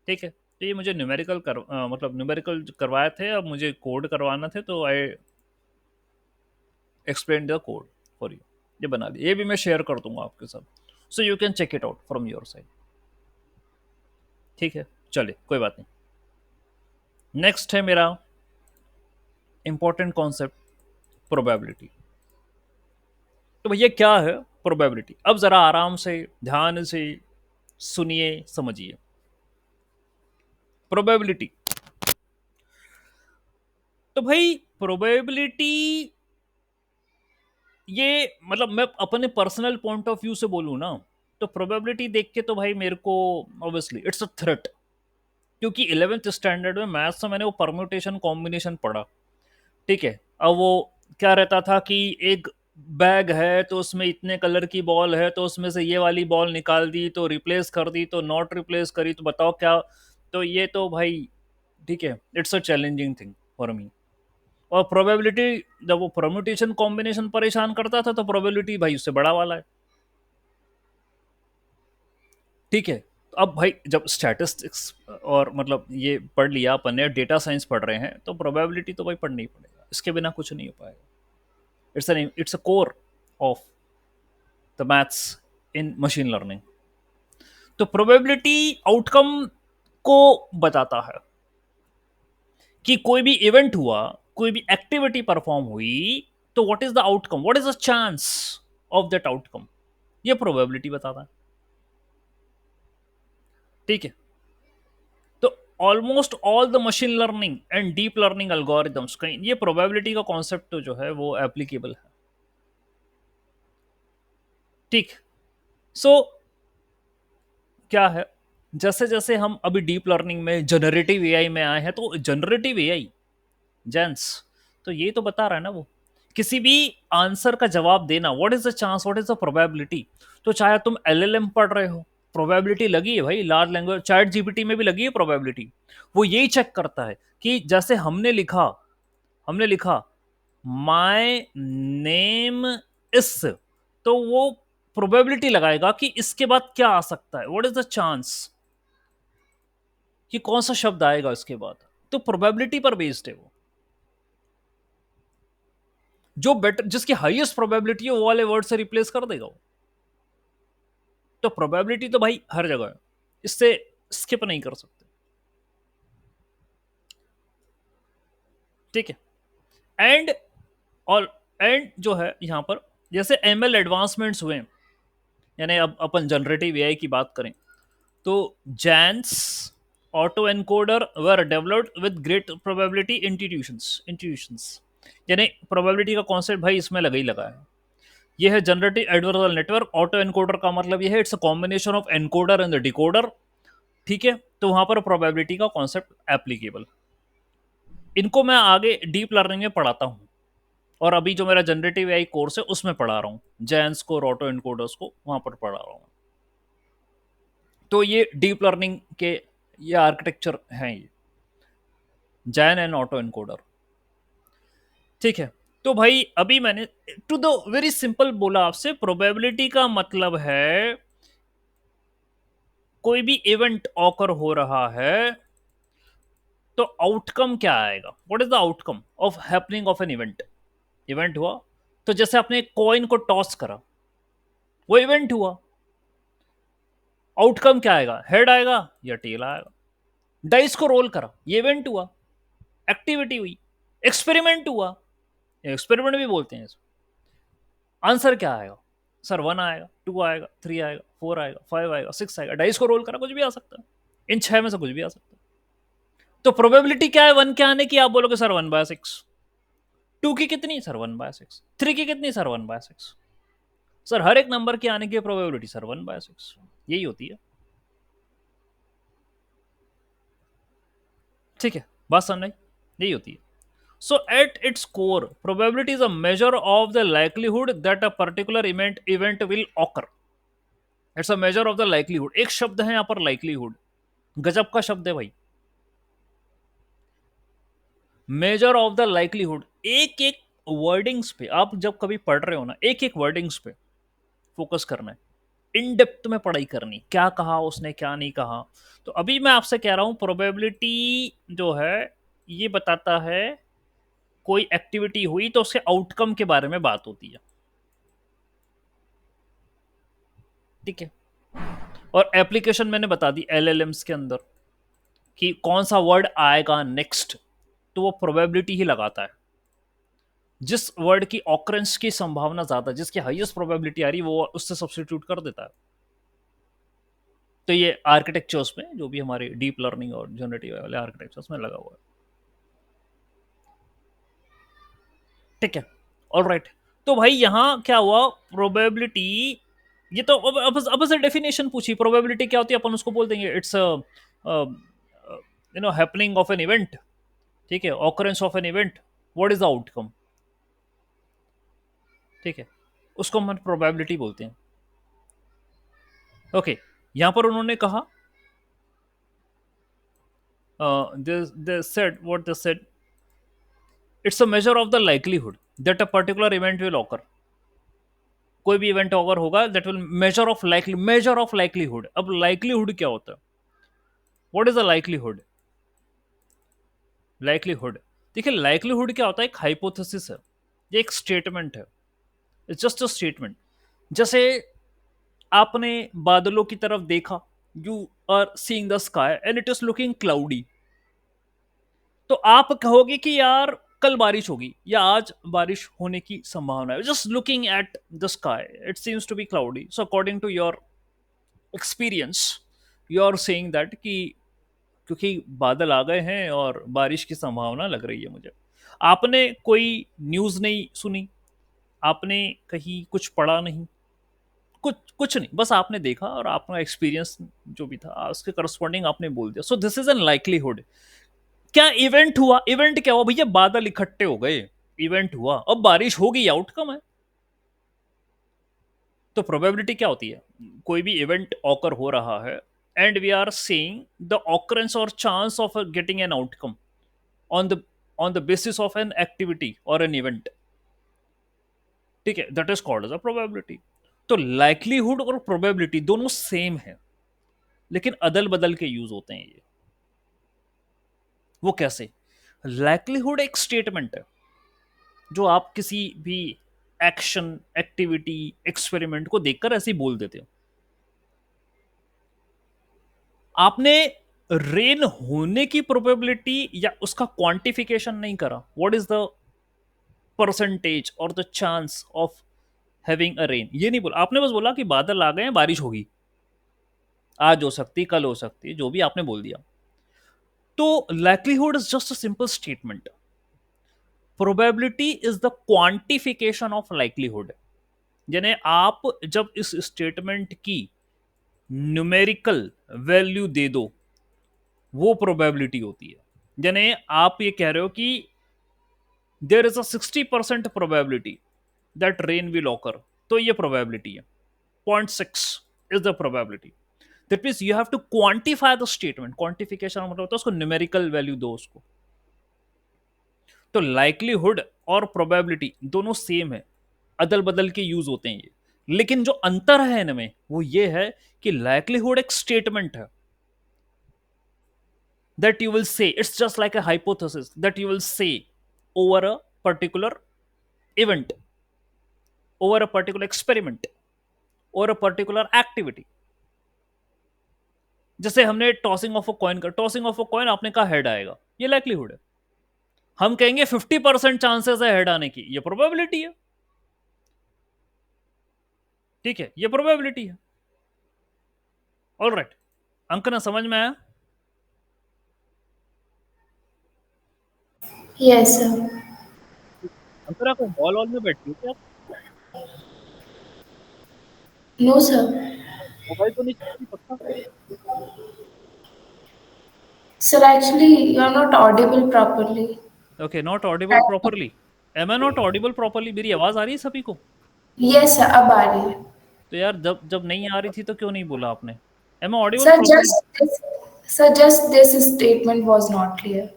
ठीक है, तो ये मुझे मतलब न्यूमेरिकल करवाए थे, अब मुझे कोड करवाना थे, तो I explain the code for you. ये बना दिया, ये भी मैं शेयर कर दूंगा आपके साथ, so you can check it out from your side. ठीक है, चलिए कोई बात नहीं। नेक्स्ट है मेरा इंपॉर्टेंट कॉन्सेप्ट, प्रोबेबिलिटी। तो भैया क्या है प्रोबेबिलिटी, अब जरा आराम से ध्यान से सुनिए समझिए। प्रोबेबिलिटी, तो भाई प्रोबेबिलिटी, ये मतलब मैं अपने पर्सनल पॉइंट ऑफ व्यू से बोलूँ ना, तो प्रोबेबिलिटी देख के तो भाई मेरे को ऑब्वियसली इट्स अ थ्रेट। क्योंकि 11th स्टैंडर्ड में मैथ्स में मैंने वो परम्यूटेशन कॉम्बिनेशन पढ़ा। ठीक है, अब वो क्या रहता था कि एक बैग है तो उसमें इतने कलर की बॉल है, तो उसमें से ये वाली बॉल निकाल दी, तो रिप्लेस कर दी, तो नॉट रिप्लेस करी, तो बताओ क्या। तो ये तो भाई, ठीक है, it's a challenging thing for me. और प्रोबेबिलिटी, जब वो परम्यूटेशन कॉम्बिनेशन परेशान करता था, तो प्रोबेबिलिटी भाई उससे बड़ा वाला है। ठीक है, तो अब भाई जब स्टैटिस्टिक्स और मतलब ये पढ़ लिया अपन ने, डेटा साइंस पढ़ रहे हैं, तो प्रोबेबिलिटी तो भाई पढ़ना ही पड़ेगा, इसके बिना कुछ नहीं हो पाएगा। It's a core of the maths in machine learning. तो प्रोबेबिलिटी आउटकम को बताता है कि कोई भी इवेंट हुआ, कोई भी एक्टिविटी परफॉर्म हुई, तो what is the outcome, what is the chance of that outcome, ये प्रोबेबिलिटी बताता है। ठीक है, तो almost all the machine learning and deep learning algorithms कहीं ये प्रोबेबिलिटी का कॉन्सेप्ट जो है वो एप्लीकेबल है। ठीक, सो क्या है, जैसे जैसे हम अभी डीप लर्निंग में जनरेटिव एआई में आए हैं, तो जनरेटिव एआई जेंस, तो ये तो बता रहा है ना वो, किसी भी आंसर का जवाब देना, what is the chance, what is the probability. तो चाहे तुम एलएलएम पढ़ रहे हो, प्रोबेबिलिटी लगी है भाई, लार्ज लैंग्वेज चैट जीपीटी में भी लगी है प्रोबेबिलिटी। वो यही चेक करता है कि जैसे हमने लिखा माय नेम इस, तो वो प्रोबेबिलिटी लगाएगा कि इसके बाद क्या आ सकता है, व्हाट इज द चांस कि कौन सा शब्द आएगा इसके बाद। तो प्रोबेबिलिटी पर बेस्ड है वो, जो बेटर, जिसकी हाईएस्ट प्रोबेबिलिटी है वो वाले वर्ड से रिप्लेस कर देगा वो। तो प्रोबेबिलिटी तो भाई हर जगह है, इससे स्किप नहीं कर सकते। ठीक है। और एंड जो है यहाँ पर, जैसे एमएल एडवांसमेंट्स हुए, यानी अब अपन जनरेटिव एआई की बात करें, तो Jains auto encoder were developed with great probability institutions, यानी प्रोबेबिलिटी का कॉन्सेप्ट भाई इसमें लगा ही लगा है। ये है generative adversarial network. Auto encoder का मतलब ये है it's a combination of encoder and the decoder. ठीक है, तो वहां पर प्रोबेबिलिटी का कॉन्सेप्ट एप्लीकेबल। इनको मैं आगे डीप लर्निंग में पढ़ाता हूँ, और अभी जो मेरा जनरेटिव एआई कोर्स है उसमें पढ़ा रहा हूँ, जैन्स को, ऑटो एनकोडर्स को वहां पर पढ़ा रहा हूँ। तो ये डीप लर्निंग के ये आर्किटेक्चर हैं, ये जैन एंड ऑटो एनकोडर। ठीक है, तो भाई अभी मैंने टू द वेरी सिंपल बोला आपसे, प्रोबेबिलिटी का मतलब है कोई भी इवेंट ऑकर हो रहा है तो आउटकम क्या आएगा, what is the outcome of happening of an event. Event हुआ, तो जैसे आपने कॉइन को टॉस करा, वो इवेंट हुआ, आउटकम क्या आएगा, हेड आएगा या टेल आएगा। डाइस को रोल करा, ये इवेंट हुआ, एक्टिविटी हुई, एक्सपेरिमेंट हुआ, एक्सपेरिमेंट भी बोलते हैं इसको। आंसर क्या आएगा, सर 1 आएगा, 2 आएगा, 3 आएगा, 4 आएगा, 5 आएगा, 6 आएगा। डाइस को रोल करा, कुछ भी आ सकता है, इन 6 में से कुछ भी आ सकता है। तो प्रोबेबिलिटी क्या है 1 के आने की, आप बोलोगे सर 1/6। 2 की कितनी, सर 1/6। 3 की कितनी, सर 1/6। सर हर एक नंबर के आने की प्रोबेबिलिटी सर 1/6, यही होती है। ठीक है, बात समझ आई, यही होती है। So at its core probability is a measure of the likelihood that a particular event will occur. It's a measure of the likelihood. एक शब्द है यहाँ पर लाइक्लीहुड, गजब का शब्द है भाई, मेजर ऑफ द लाइक्लीहुड। एक एक वर्डिंग्स पे आप जब कभी पढ़ रहे हो ना, एक एक वर्डिंग्स पे फोकस करना है, इन डेप्थ में पढ़ाई करनी, क्या कहा उसने क्या नहीं कहा। तो अभी मैं आपसे कह रहा हूं प्रोबेबिलिटी जो है ये बताता है कोई एक्टिविटी हुई तो उसके आउटकम के बारे में बात होती है। ठीक है, और एप्लीकेशन मैंने बता दी एलएलएम्स के अंदर कि कौन सा वर्ड आएगा नेक्स्ट, तो वो प्रोबेबिलिटी ही लगाता है। जिस वर्ड की ऑकरेंस की संभावना ज्यादा, जिसकी हाईएस्ट प्रोबेबिलिटी आ रही है, वो उससे सब्सटीट्यूट कर देता है। तो ये आर्किटेक्चर्स में जो भी हमारे डीप लर्निंग और जनरेटिव वाले आर्किटेक्चर्स में लगा हुआ है। ठीक है, ऑल राइट। तो भाई यहाँ क्या हुआ, प्रोबेबिलिटी, ये तो अब से डेफिनेशन पूछी, प्रोबेबिलिटी क्या होती है, अपन उसको बोल देंगे it's happening of an event. ठीक है, occurrence of an event, what is the outcome. ठीक है, उसको हम प्रोबेबिलिटी बोलते हैं। ओके, यहाँ पर उन्होंने कहा they said what they said, it's a measure of the likelihood that a particular event will occur। कोई भी इवेंट अगर होगा that will measure of likelihood. अब लाइक्लीहुड क्या होता है, what is the likelihood. Likelihood, देखिए लाइक्लीहुड क्या होता है, एक हाइपोथेसिस है, ये एक स्टेटमेंट है, इट्स जस्ट अ स्टेटमेंट। जैसे आपने बादलों की तरफ देखा, you are seeing the sky and it is looking cloudy, तो आप कहोगे कि यार कल बारिश होगी या आज बारिश होने की संभावना है, just looking at the sky it seems to be cloudy, so according to your experience you are saying that कि क्योंकि बादल आ गए हैं और बारिश की संभावना लग रही है मुझे। आपने कोई न्यूज नहीं सुनी, आपने कहीं कुछ पढ़ा नहीं, कुछ कुछ नहीं, बस आपने देखा और आपका एक्सपीरियंस जो भी था उसके करस्पॉन्डिंग आपने बोल दिया। सो दिस इज एन लाइकलीहुड। क्या इवेंट हुआ? इवेंट क्या हुआ भैया? बादल इकट्ठे हो गए, इवेंट हुआ, अब बारिश होगी, आउटकम है। तो प्रोबेबिलिटी क्या होती है? कोई भी इवेंट ऑकर हो रहा है and we are seeing the occurrence और chance of getting an outcome on the basis of an activity और एन इवेंट। ठीक है, that is called as a probability. तो लाइकलीहुड और प्रोबेबिलिटी दोनों सेम है, लेकिन अदल बदल के यूज होते हैं ये। वो कैसे? लाइकलीहुड एक स्टेटमेंट है जो आप किसी भी एक्शन, एक्टिविटी, एक्सपेरिमेंट को देखकर ऐसे ही बोल देते हो। आपने रेन होने की प्रोबेबिलिटी या उसका क्वांटिफिकेशन नहीं करा, व्हाट इज द परसेंटेज और the chance of having a rain, ये नहीं बोला आपने, बस बोला कि बादल आ गए हैं, बारिश होगी, आज हो सकती, कल हो सकती, जो भी आपने बोल दिया। तो likelihood is just a simple statement, probability is the quantification of likelihood. यानी आप जब इस स्टेटमेंट की न्यूमेरिकल वैल्यू दे दो, वो प्रोबेबिलिटी होती है। यानी आप ये कह रहे हो कि there is a 60% probability that rain will occur, तो ये प्रोबेबिलिटी है। 0.6 is the probability. That means you have to quantify the statement. Quantification मतलब होता है उसको न्यूमेरिकल वैल्यू दो उसको। तो लाइकलीहुड और प्रोबेबिलिटी दोनों सेम है, अदल बदल के यूज होते हैं ये। लेकिन जो अंतर है इनमें वो ये है कि लाइकलीहुड एक स्टेटमेंट है that you will say, it's just like a hypothesis that you will say over a particular event, over a particular experiment, or a particular activity। जैसे हमने टॉसिंग ऑफ अ कॉइन कर, tossing of a coin आपने कहा head आएगा, ये likelihood है। हम कहेंगे 50% चांसेस है हेड आने की, ये प्रोबेबिलिटी है। ठीक है, ये प्रोबेबिलिटी है। ऑल राइट, अंकना समझ में आया? Yes, sir. अंकना को हॉल हॉल में बैठती हो क्या? No, sir. मोबाइल तो नहीं चलाती पक्का? Sir, actually, you're not audible properly. Okay, not audible properly. Am I not audible properly? मेरी आवाज आ रही है सभी को? Yes, sir. अब आ रही है. तो यार जब जब नहीं आ रही थी तो क्यों नहीं बोला आपने? Am I audible Sir, properly? just this statement was not clear.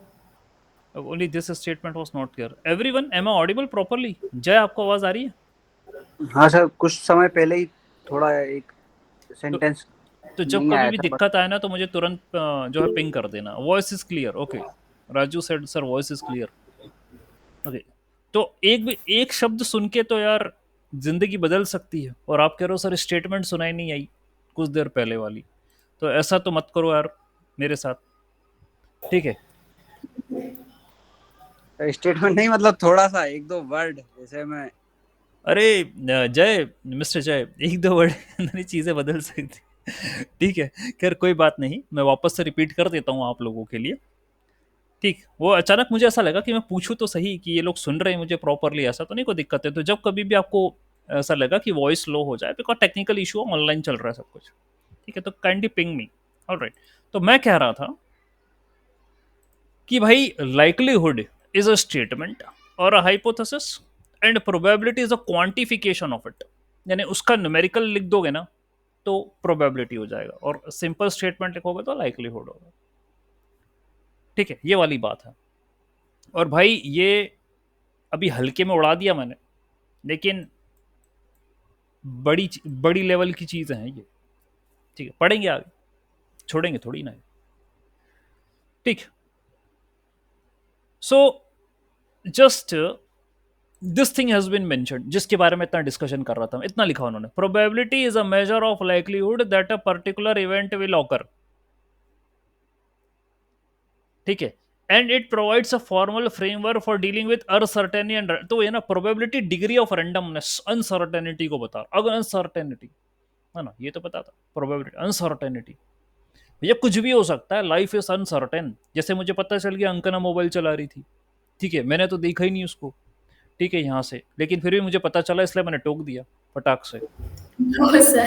Only this statement was not clear. Everyone, am I audible properly? Jay, आपको आवाज आ रही है? हाँ सर, कुछ समय पहले ही थोड़ा एक तो सेंटेंस तो जब नहीं कभी आया भी था बट दिक्कत आए ना तो मुझे तुरंत जो है पिंग कर देना, voice is clear. Okay, Raju said sir voice is clear. Okay, तो एक शब्द सुन के तो यार जिंदगी बदल सकती है, और आप कह रहे हो सर स्टेटमेंट सुनाई नहीं आई कुछ देर पहले वाली। तो ऐसा तो मत करो यार मेरे साथ, ठीक है? स्टेटमेंट नहीं, मतलब थोड़ा सा एक दो वर्ड जैसे मैं अरे जय, मिस्टर जय, एक दो वर्ड के अंदर ही चीजें बदल सकती ठीक है, खैर कोई बात नहीं, मैं वापस से रिपीट कर देता हूँ आप लोगों के लिए। ठीक, वो अचानक मुझे ऐसा लगा कि मैं पूछूं तो सही कि ये लोग सुन रहे हैं मुझे प्रॉपरली, ऐसा तो नहीं कोई दिक्कत है? तो जब कभी भी आपको ऐसा लगा कि वॉइस लो हो जाए, बिकॉज टेक्निकल इशू ऑनलाइन चल रहा है सब कुछ, ठीक है, तो काइंडली पिंग मी। ऑलराइट, तो मैं कह रहा था कि भाई लाइकलीहुड इज अ स्टेटमेंट और a hypothesis and probability is a quantification of it. यानी उसका न्यूमेरिकल लिख दोगे ना तो प्रोबेबिलिटी हो जाएगा, और सिंपल स्टेटमेंट लिखोगे तो लाइकलीहुड होगा। ठीक है, ये वाली बात है। और भाई ये अभी हल्के में उड़ा दिया मैंने, लेकिन बड़ी बड़ी लेवल की चीजें हैं ये। ठीक है, पढ़ेंगे आगे, छोड़ेंगे थोड़ी ना। ठीक, so just this thing has been mentioned, जिसके बारे में इतना डिस्कशन कर रहा था, इतना लिखा उन्होंने, probability is a measure of likelihood that a particular event will occur. ठीक है, and it provides a formal framework for dealing with uncertainty and, तो ये ना probability degree of randomness, uncertainty को बता, अगर अनसर्टेनिटी है ना, ये तो पता था प्रोबेबिलिटी, अनसर्टेनिटी, ये कुछ भी हो सकता है, लाइफ इज अनसर्टेन। जैसे मुझे पता चल गया अंकना मोबाइल चला रही थी, ठीक है, मैंने तो देखा ही नहीं उसको, ठीक है, यहाँ से, लेकिन फिर भी मुझे पता चला इसलिए मैंने टोक दिया फटाक से। No, sir.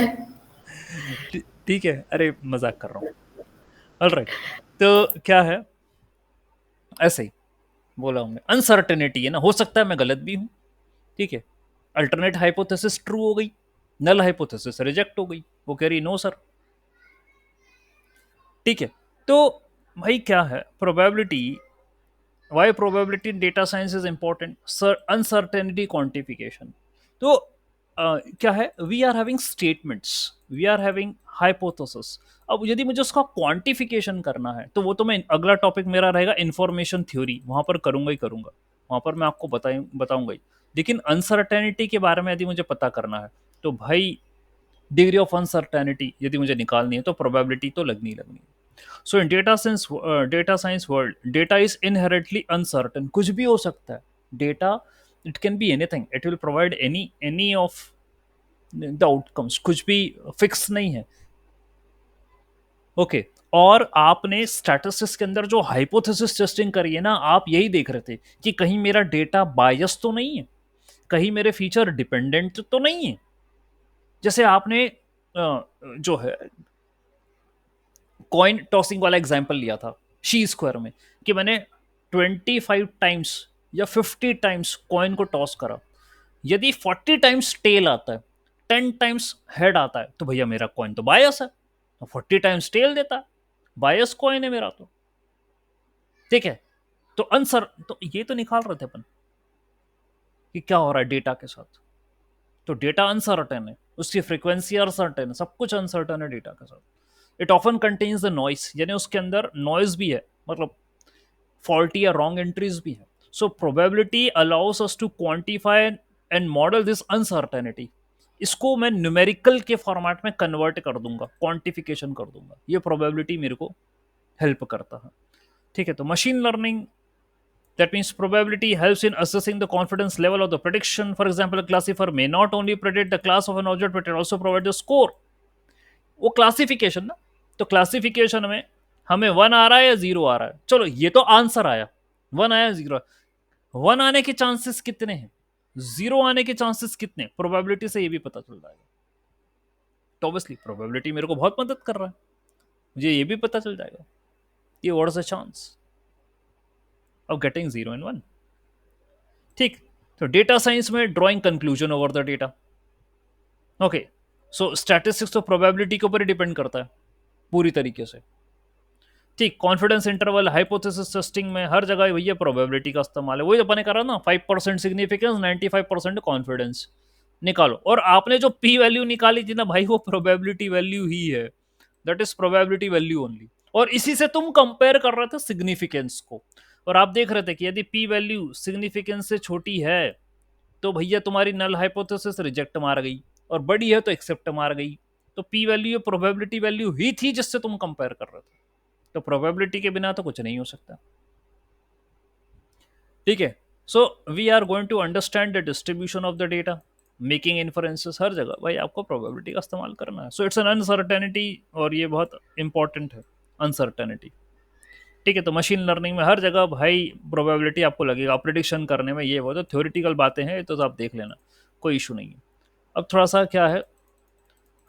ठीक है, अरे मजाक कर रहा हूँ। ऑलराइट, तो क्या है, ऐसे ही बोला हमने, अनसर्टेनिटी है ना, हो सकता है मैं गलत भी हूँ, ठीक है। अल्टरनेट हाइपोथेसिस ट्रू हो गई, नल हाइपोथेसिस रिजेक्ट हो गई, वो कह रही नो सर। ठीक है, तो भाई क्या है probability, why probability in data science is important sir, uncertainty quantification. तो क्या है, we are having statements, we are having hypothesis. अब यदि मुझे उसका क्वांटिफिकेशन करना है तो वो तो मैं, अगला टॉपिक मेरा रहेगा इंफॉर्मेशन थ्योरी, वहां पर करूंगा ही करूंगा, वहां पर मैं आपको बताऊंगा ही। लेकिन अनसर्टेनिटी के बारे में यदि मुझे पता करना है तो भाई डिग्री ऑफ अनसर्टेनिटी यदि मुझे निकालनी है तो प्रोबेबिलिटी तो लगनी ही लगनी है। So in data science world, data is inherently uncertain, कुछ भी हो सकता है data, it can be anything, it will provide any of the outcomes, कुछ भी फिक्स नहीं है। ओके, और आपने स्टैटिस्टिक्स के अंदर जो हाइपोथेसिस टेस्टिंग करी है ना, आप यही देख रहे थे कि कहीं मेरा डेटा बायस तो नहीं है, कहीं मेरे फीचर डिपेंडेंट तो नहीं है। जैसे आपने जो है कॉइन टॉसिंग वाला एग्जाम्पल लिया था शी स्क्वायर में, कि मैंने 25 टाइम्स या 50 टाइम्स कॉइन को टॉस करा, यदि 40 टाइम्स टेल आता है, 10 टाइम्स हेड आता है, तो भैया मेरा कॉइन तो बायस है, तो 40 टाइम्स टेल देता है, बायस कॉइन है मेरा तो। ठीक है, तो आंसर तो ये तो निकाल रहे थे अपन कि क्या हो रहा है डेटा के साथ। तो डेटा अनसर्टेन है, उसकी फ्रीक्वेंसी अनसर्टेन है, सब कुछ अनसर्टेन है डेटा के साथ। It often contains the noise, यानी उसके अंदर नॉइज भी है, मतलब फॉल्टी या रॉन्ग एंट्रीज भी है। So probability allows us to quantify and model this uncertainty. इसको मैं न्यूमेरिकल के फॉर्मेट में कन्वर्ट कर दूंगा, क्वांटिफिकेशन कर दूंगा, ये प्रोबेबिलिटी मेरे को हेल्प करता है। ठीक है, तो machine learning, that means probability helps in assessing the confidence level of the prediction. For example, a classifier may not only predict the class of an object but it also provide the score. वो classification ना, तो classification में हमें 1 आ रहा है या 0 आ रहा है, चलो ये तो आंसर आया, 1 आया 0, 1 आने के चांसेस कितने हैं, 0 आने के चांसेस कितने, प्रोबेबिलिटी से ये भी पता चल जाएगा। तो ऑब्वियसली प्रोबेबिलिटी मेरे को बहुत मदद कर रहा है, मुझे ये भी पता चल जाएगा कि what is the chance of getting 0 and 1। ठीक, तो डेटा साइंस में drawing conclusion over the data. Okay, so statistics तो प्रोबेबिलिटी के ऊपर ही डिपेंड करता है पूरी तरीके से। ठीक, कॉन्फिडेंस इंटरवल, हाइपोथेसिस टेस्टिंग में हर जगह भैया प्रोबेबिलिटी का इस्तेमाल है, वही अपने करा ना, 5% सिग्निफिकेंस, 95% कॉन्फिडेंस निकालो। और आपने जो पी वैल्यू निकाली थी ना भाई, वो प्रोबेबिलिटी वैल्यू ही है, that is probability value only. और इसी से तुम कंपेयर कर रहे थे सिग्निफिकेंस को, और आप देख रहे थे कि यदि पी वैल्यू सिग्निफिकेंस से छोटी है तो भैया तुम्हारी नल हाइपोथेसिस रिजेक्ट मार गई, और बड़ी है तो एक्सेप्ट मार गई। तो पी वैल्यू प्रोबेबिलिटी वैल्यू ही थी जिससे तुम कंपेयर कर रहे थे, तो प्रोबेबिलिटी के बिना तो कुछ नहीं हो सकता। ठीक है, so we are going to understand the distribution of the data, making inferences, हर जगह भाई आपको प्रोबेबिलिटी का इस्तेमाल करना है। सो इट्स एन अनसर्टेनिटी, और ये बहुत इंपॉर्टेंट है अनसर्टेनिटी। ठीक है, तो मशीन लर्निंग में हर जगह भाई प्रोबेबिलिटी आपको लगेगा, प्रिडिक्शन करने में ये वो तो थ्योरेटिकल बातें हैं, तो आप देख लेना, कोई इशू नहीं है। अब थोड़ा सा क्या है,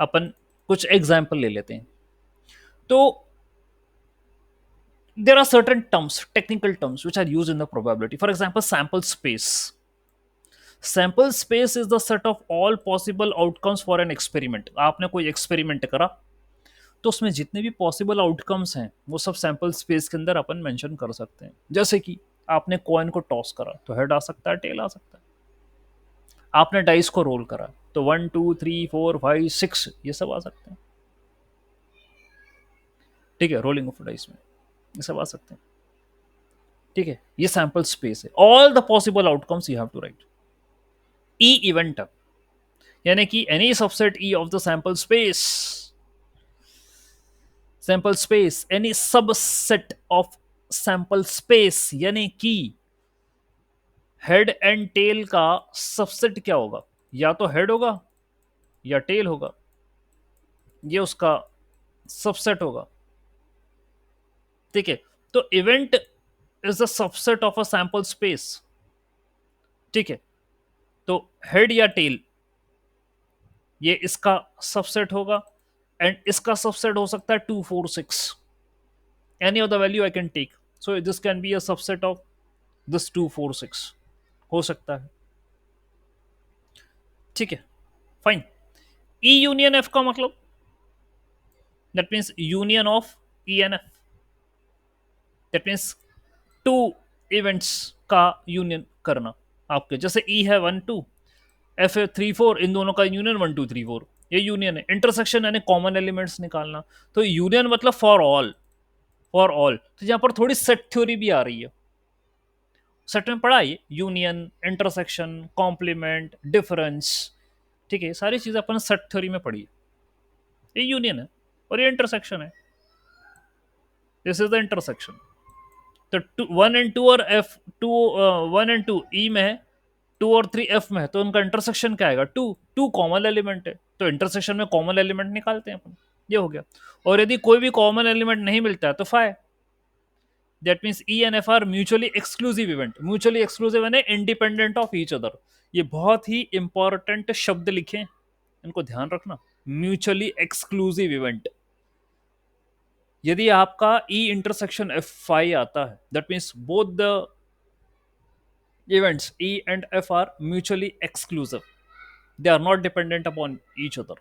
अपन कुछ एग्जाम्पल ले लेते हैं। तो there are certain terms, technical terms, which are used in the probability. For example, sample space. Sample space is the set of all possible outcomes for an experiment. आपने कोई एक्सपेरिमेंट करा तो उसमें जितने भी पॉसिबल आउटकम्स हैं वो सब सैंपल स्पेस के अंदर अपन मेंशन कर सकते हैं। जैसे कि आपने कॉइन को टॉस करा तो हेड आ सकता है, टेल आ सकता है। आपने डाइस को रोल करा तो 1 2 3 4 5 6 ये सब आ सकते हैं। ठीक है, रोलिंग ऑफ डाइस में ये सब आ सकते हैं। ठीक है, ये सैंपल स्पेस है, all the possible outcomes you have to write. E event, यानी कि any subset E of the sample space, sample space any subset of sample space, यानी कि हेड एंड टेल का सबसेट क्या होगा, या तो हेड होगा या टेल होगा, ये उसका सबसेट होगा। ठीक है, तो event is the subset of a sample space. ठीक है, तो हेड या टेल ये इसका सबसेट होगा, एंड इसका सबसेट हो सकता है 2 4 6, any of the value I can take, so this can be a subset of this 2 4 6 हो सकता है। ठीक है, फाइन। ई यूनियन एफ का मतलब that means union of E and F, that means two events का यूनियन करना आपके, जैसे ई है 1 2, एफ है 3 4, इन दोनों का यूनियन 1 2 3 4, ये यूनियन है। इंटरसेक्शन यानी कॉमन एलिमेंट्स निकालना, तो यूनियन मतलब फॉर ऑल, फॉर ऑल। तो यहां पर थोड़ी सेट थ्योरी भी आ रही है, सेट में पढ़ा है यूनियन, इंटरसेक्शन, कॉम्प्लीमेंट, डिफरेंस। ठीक है, सारी चीजें अपन सेट थ्योरी में पढ़ी है। ये यूनियन है और ये इंटरसेक्शन है, दिस इज द इंटरसेक्शन। तो 1 और 2 और एफ, 1 और 2 ई में है, 2 और 3 एफ में है, तो उनका इंटरसेक्शन क्या आएगा? 2, 2 कॉमन एलिमेंट है, तो इंटरसेक्शन में कॉमन एलिमेंट निकालते हैं अपन, ये हो गया। और यदि कोई भी कॉमन एलिमेंट नहीं मिलता है तो phi, that means E and F are mutually exclusive event. Mutually exclusive यानी इंडिपेंडेंट ऑफ ईच अदर। ये बहुत ही इंपॉर्टेंट शब्द लिखे, इनको ध्यान रखना, म्यूचुअली एक्सक्लूसिव इवेंट। यदि आपका ई इंटरसेक्शन एफ फाइ आता है, that means both the events E and F are mutually exclusive. They are not dependent upon each other.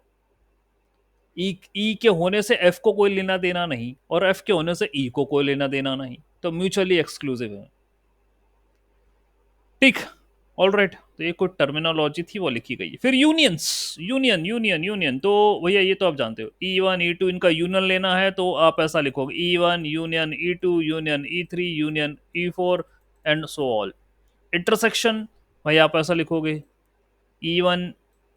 E के होने से F को कोई लेना देना नहीं, और F के होने से E को कोई लेना देना नहीं, तो म्यूचुअली एक्सक्लूसिव है। ठीक, ऑल राइट। तो ये कोई टर्मिनोलॉजी थी वो लिखी गई है। फिर यूनियंस, यूनियन यूनियन यूनियन, तो भैया ये तो आप जानते हो, E1 E2 इनका यूनियन लेना है तो आप ऐसा लिखोगे, E1 union E2 union E3 union E4 and so all. Intersection भाई आप ऐसा लिखोगे, E1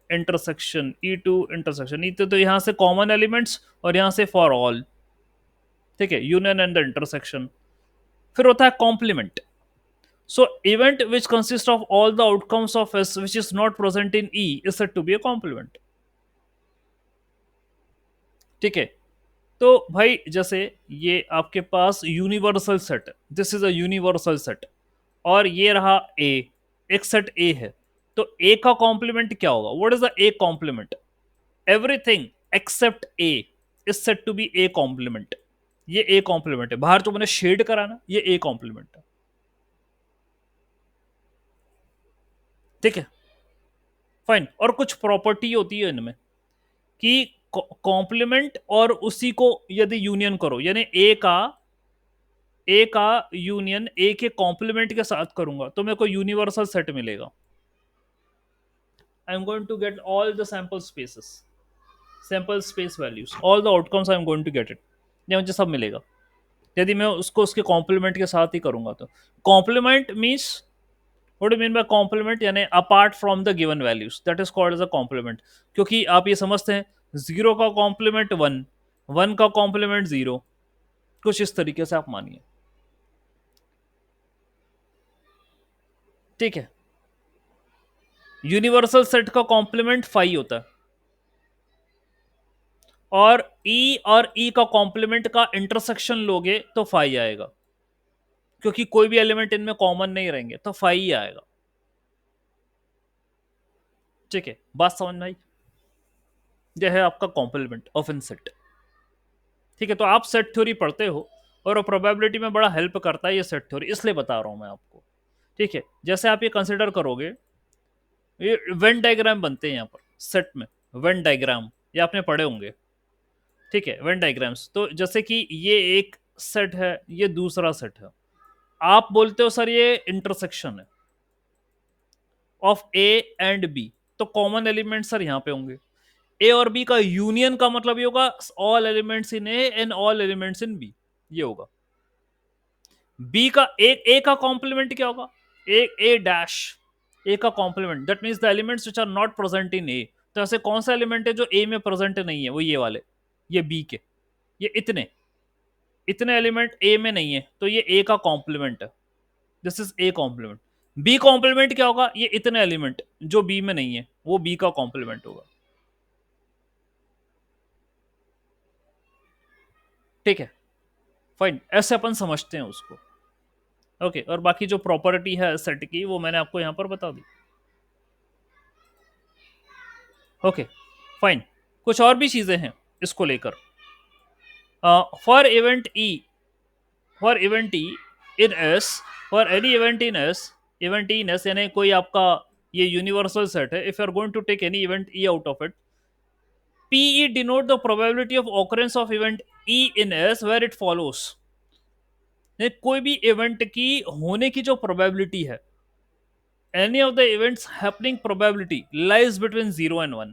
intersection E2 intersection E2, तो यहाँ से कॉमन एलिमेंट्स और यहाँ से फॉर ऑल। ठीक है, यूनियन एंड द इंटरसेक्शन। फिर होता है complement. So event which consist of all the outcomes of S which is not present in E is said to be a complement. ठीक है, तो भाई जैसे ये आपके पास यूनिवर्सल सेट है, this is a universal set, और ये रहा ए, एक सेट ए है, तो ए का कॉम्प्लीमेंट क्या होगा? What is the A complement? Everything except A is set to be A complement. ये ए कॉम्प्लीमेंट है, बाहर जो मैंने शेड करा ना, ये ए कॉम्प्लीमेंट है। ठीक है, फाइन। और कुछ प्रॉपर्टी होती है इनमें कि कॉम्प्लीमेंट और उसी को यदि यूनियन करो, यानी ए का यूनियन ए के कॉम्प्लीमेंट के साथ करूंगा तो मेरे को यूनिवर्सल सेट मिलेगा। I am going to get all the sample spaces, sample space values, all the outcomes I am going to get it, ये मुझे सब मिलेगा यदि मैं उसको उसके कॉम्प्लीमेंट के साथ ही करूंगा। तो complement means, what do mean by complement? यानी apart from the given values, that is called as a complement. क्योंकि आप ये समझते हैं 0 का कॉम्प्लीमेंट 1, 1 का कॉम्प्लीमेंट 0, कुछ इस तरीके से आप मानिए। ठीक है, यूनिवर्सल सेट का कॉम्प्लीमेंट फाइ होता है, और ई का कॉम्प्लीमेंट का इंटरसेक्शन लोगे तो फाइ आएगा, क्योंकि कोई भी एलिमेंट इनमें कॉमन नहीं रहेंगे, तो फाइ ही आएगा। ठीक है, बात समझ में आई? यह है आपका कॉम्प्लीमेंट ऑफ इन सेट। ठीक है, तो आप सेट थ्योरी पढ़ते हो और प्रोबेबिलिटी में बड़ा हेल्प करता है ये सेट थ्योरी, इसलिए बता रहा हूं मैं आपको। ठीक है, जैसे आप ये कंसिडर करोगे, ये वेन डायग्राम बनते हैं यहाँ पर सेट में, वेन डायग्राम ये आपने पढ़े होंगे। ठीक है, वेन डायग्राम्स, तो जैसे कि ये एक सेट है, ये दूसरा सेट है, आप बोलते हो सर ये इंटरसेक्शन है ऑफ ए एंड बी, तो कॉमन एलिमेंट सर यहाँ पे होंगे। ए और बी का यूनियन का मतलब ये होगा all elements in A and all elements in B, ये होगा। बी का ए का कॉम्प्लीमेंट क्या होगा? ए डैश, ए का complement that means the elements which are not present in A. तो ऐसे कौन सा एलिमेंट है जो ए में प्रेजेंट नहीं है? वो ये वाले, ये बी के, ये इतने इतने एलिमेंट ए में नहीं है, तो ये ए का कॉम्प्लीमेंट है, this is A complement. B complement क्या होगा? ये इतने एलिमेंट जो बी में नहीं है, वो बी का कॉम्प्लीमेंट होगा। ठीक है, फाइन, ऐसे अपन समझते हैं उसको। ओके, और बाकी जो प्रॉपर्टी है सेट की वो मैंने आपको यहां पर बता दी। ओके फाइन, कुछ और भी चीजें हैं इसको लेकर. For event E, for event E in S, for any event in S, event E in S यानी कोई आपका ये यूनिवर्सल सेट है. If you are going to take any event E out of it, PE denote the probability of occurrence of event E in S where it follows. कोई भी event की होने की जो प्रोबेबिलिटी है, any of the events happening probability lies between 0 and 1.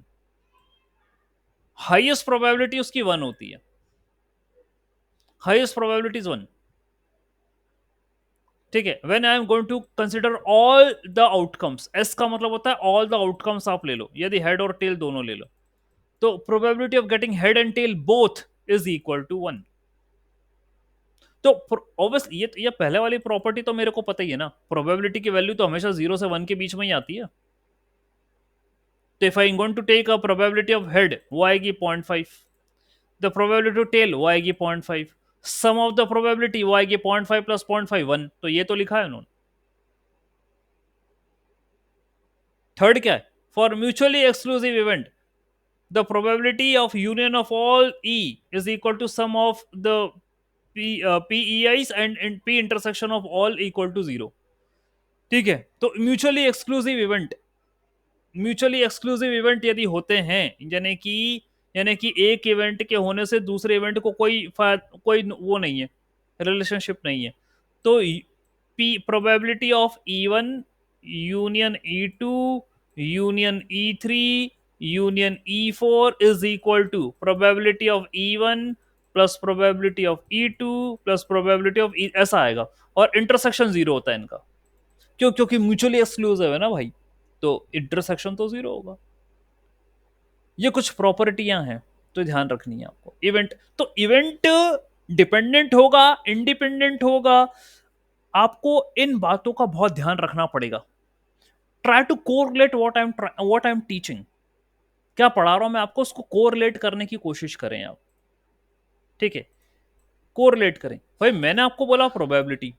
Highest probability उसकी 1 होती है. Highest probability is 1. ठीक है. When I am going to consider all the outcomes, S का मतलब होता है ऑल द आउटकम्स आप ले लो, यदि हेड और टेल दोनों ले लो, तो probability of getting head and tail both is equal to 1. तो ऑब्वियस ये पहले वाली प्रॉपर्टी तो मेरे को पता ही है ना, प्रोबेबिलिटी की वैल्यू तो हमेशा 0 से 1 के बीच में ही आती है. तो if I am going to take a probability of head, वो आएगी 0.5. द प्रोबेबिलिटी ऑफ टेल वो आएगी 0.5. सम ऑफ द प्रोबेबिलिटी वो आएगी 0.5 प्लस 0.5 1. तो ये तो लिखा है उन्होंने. थर्ड क्या है? For mutually exclusive event the probability of union of all E is equal to sum of the PEIs and P intersection of all equal to 0. ठीक है. तो म्यूचुअली एक्सक्लूसिव इवेंट यदि होते हैं, यानी कि एक इवेंट के होने से दूसरे इवेंट को कोई वो नहीं है, रिलेशनशिप नहीं है, तो P probability of E1 union E2 union E3 union E4 is equal to probability of E1 plus probability of E2 plus probability of ऐसा आएगा. और इंटरसेक्शन 0 होता है इनका. क्यों? क्योंकि म्यूचुअली एक्सक्लूसिव है ना भाई, तो इंटरसेक्शन तो 0 होगा. ये कुछ प्रॉपर्टियां हैं तो ध्यान रखनी है आपको. इवेंट डिपेंडेंट होगा, इंडिपेंडेंट होगा, आपको इन बातों का बहुत ध्यान रखना पड़ेगा. Try to correlate what I am teaching. क्या पढ़ा रहा हूं मैं आपको, उसको कोरिलेट करने की कोशिश करें आप. ठीक है, कोरिलेट करें. भाई मैंने आपको बोला प्रोबेबिलिटी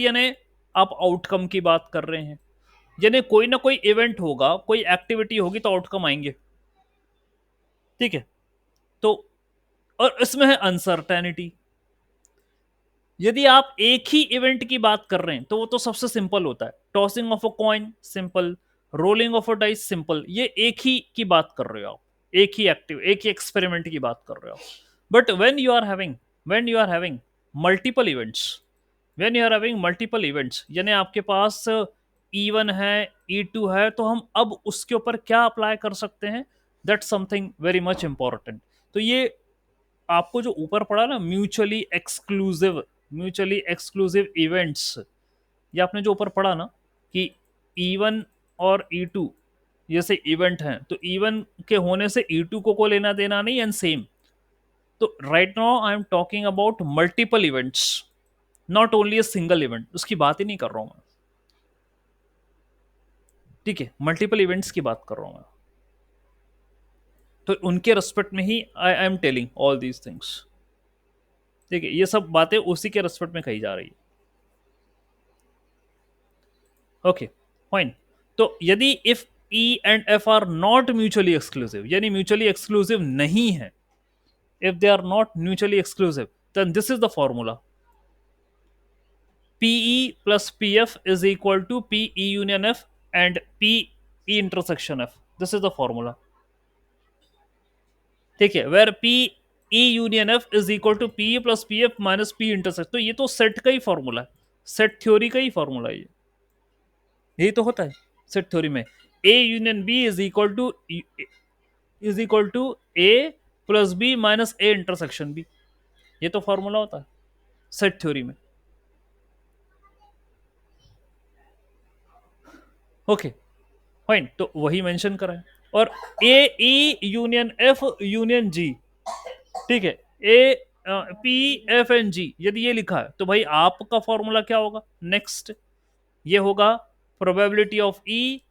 यानी आप आउटकम की बात कर रहे हैं, यानी कोई ना कोई इवेंट होगा, कोई एक्टिविटी होगी तो आउटकम आएंगे. ठीक है. तो और इसमें है अनसर्टेनिटी. यदि आप एक ही इवेंट की बात कर रहे हैं तो वो तो सबसे सिंपल होता है. Tossing of a coin simple, rolling of a dice simple. ये एक ही की बात कर रहे हो आप, एक ही एक्सपेरिमेंट की बात कर रहे हो. But when you are having multiple events, यानी आपके पास E1 है, E2 है, तो हम अब उसके ऊपर क्या अप्लाई कर सकते हैं, that's something very much important. तो ये आपको जो ऊपर पड़ा ना, म्यूचुअली एक्सक्लूसिव इवेंट्स, ये आपने जो ऊपर पढ़ा ना कि E1 और E2 जैसे इवेंट हैं, तो E1 के होने से E2 को लेना देना नहीं, एंड सेम. तो right now I am talking about multiple events, not only a single event. उसकी बात ही नहीं कर रहा हूं मैं. ठीक है, मल्टीपल इवेंट्स की बात कर रहा हूं मैं. तो उनके रेस्पेक्ट में ही I am telling all these things. ठीक है, ये सब बातें उसी के रेस्पेक्ट में कही जा रही है. Okay fine. तो यदि if E and F are not mutually exclusive, यानी म्यूचुअली एक्सक्लूसिव नहीं है, if they are not mutually exclusive, then this is the formula. PE plus PF is equal to PE union F and PE intersection F. This is the formula. ठीक है, where PE union F is equal to PE plus PF minus P intersection. तो ये तो set का ही formula है, set theory का ही फॉर्मूला है. यही तो होता है सेट थ्योरी में. A union B is equal to A plus B minus A intersection B. ये तो फॉर्मूला होता है सेट थ्योरी में. Okay fine. तो वही मेंशन करा है. और A E union F union G, ठीक है, A P F and G, यदि ये लिखा है तो भाई आपका फॉर्मूला क्या होगा नेक्स्ट? ये होगा probability of E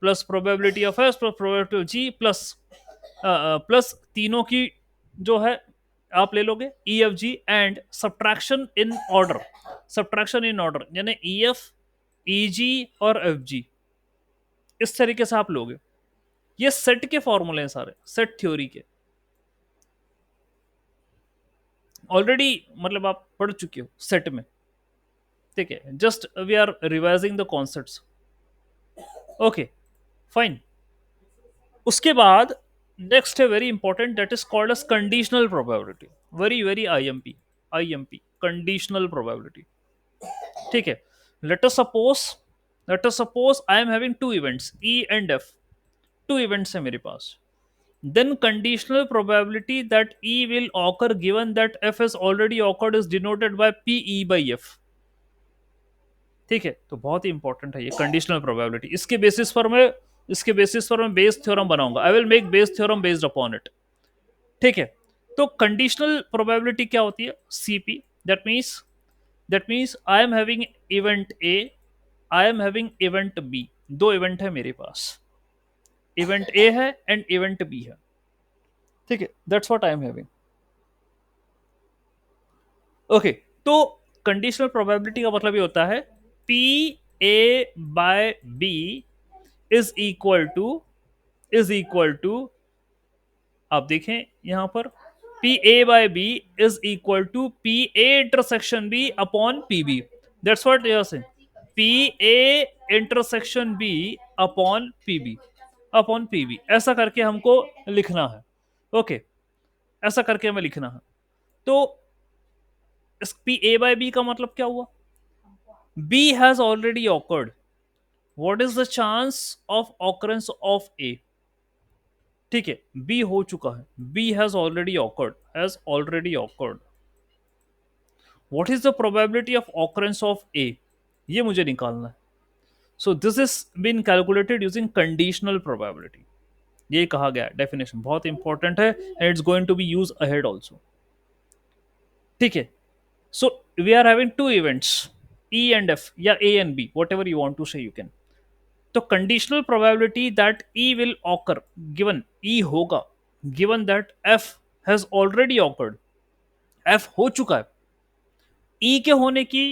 plus probability of S plus probability of G plus तीनों की जो है आप ले लोगे E F G and subtraction in order, यानी ई एफ, ई जी और एफ जी. इस तरीके से आप लोगे. ये सेट के फॉर्मूले हैं सारे, सेट थ्योरी के, ऑलरेडी मतलब आप पढ़ चुके हो सेट में, ठीक है, just we are revising the concepts. Okay fine. उसके बाद नेक्स्ट है very important, that is called as conditional probability, very very IMP conditional probability, ठीक है। Let us suppose I am having two events E and F, two events है मेरे पास, then conditional probability that E will occur given that F has already occurred is denoted by PE by F, ठीक है। तो बहुत ही important है ये conditional probability. इसके basis पर मैं बेस थ्योरम बनाऊंगा, I will make Bayes theorem based upon it, ठीक है। तो कंडीशनल प्रोबेबिलिटी क्या होती है, CP, that means I am having event A, I am having event B, दो इवेंट है मेरे पास, इवेंट ए है एंड इवेंट बी है, ठीक है, that's what I am having. Okay, तो कंडीशनल प्रोबेबिलिटी का मतलब ये होता है P A by B is equal to आप देखें यहां पर P A by B is equal to P A intersection B upon P B, that's what you are saying, P A intersection B upon P B, upon P B, ऐसा करके हमको लिखना है। Okay, ऐसा करके हमें लिखना है। तो इस पी ए बाय बी का मतलब क्या हुआ, B has already occurred, what is the chance of occurrence of A, ठीक है, बी हो चुका है, B has already occurred, what is the probability of occurrence of A, ये मुझे निकालना है। So this is been calculated using conditional probability, ये कहा गया डेफिनेशन बहुत इंपॉर्टेंट है and it's going to be use ahead also, ठीक है। So we are having two events, E and F, या A and B, whatever you want to say you can. तो conditional probability that E will occur, given E होगा, given that F has already occurred, F हो चुका है, E के होने की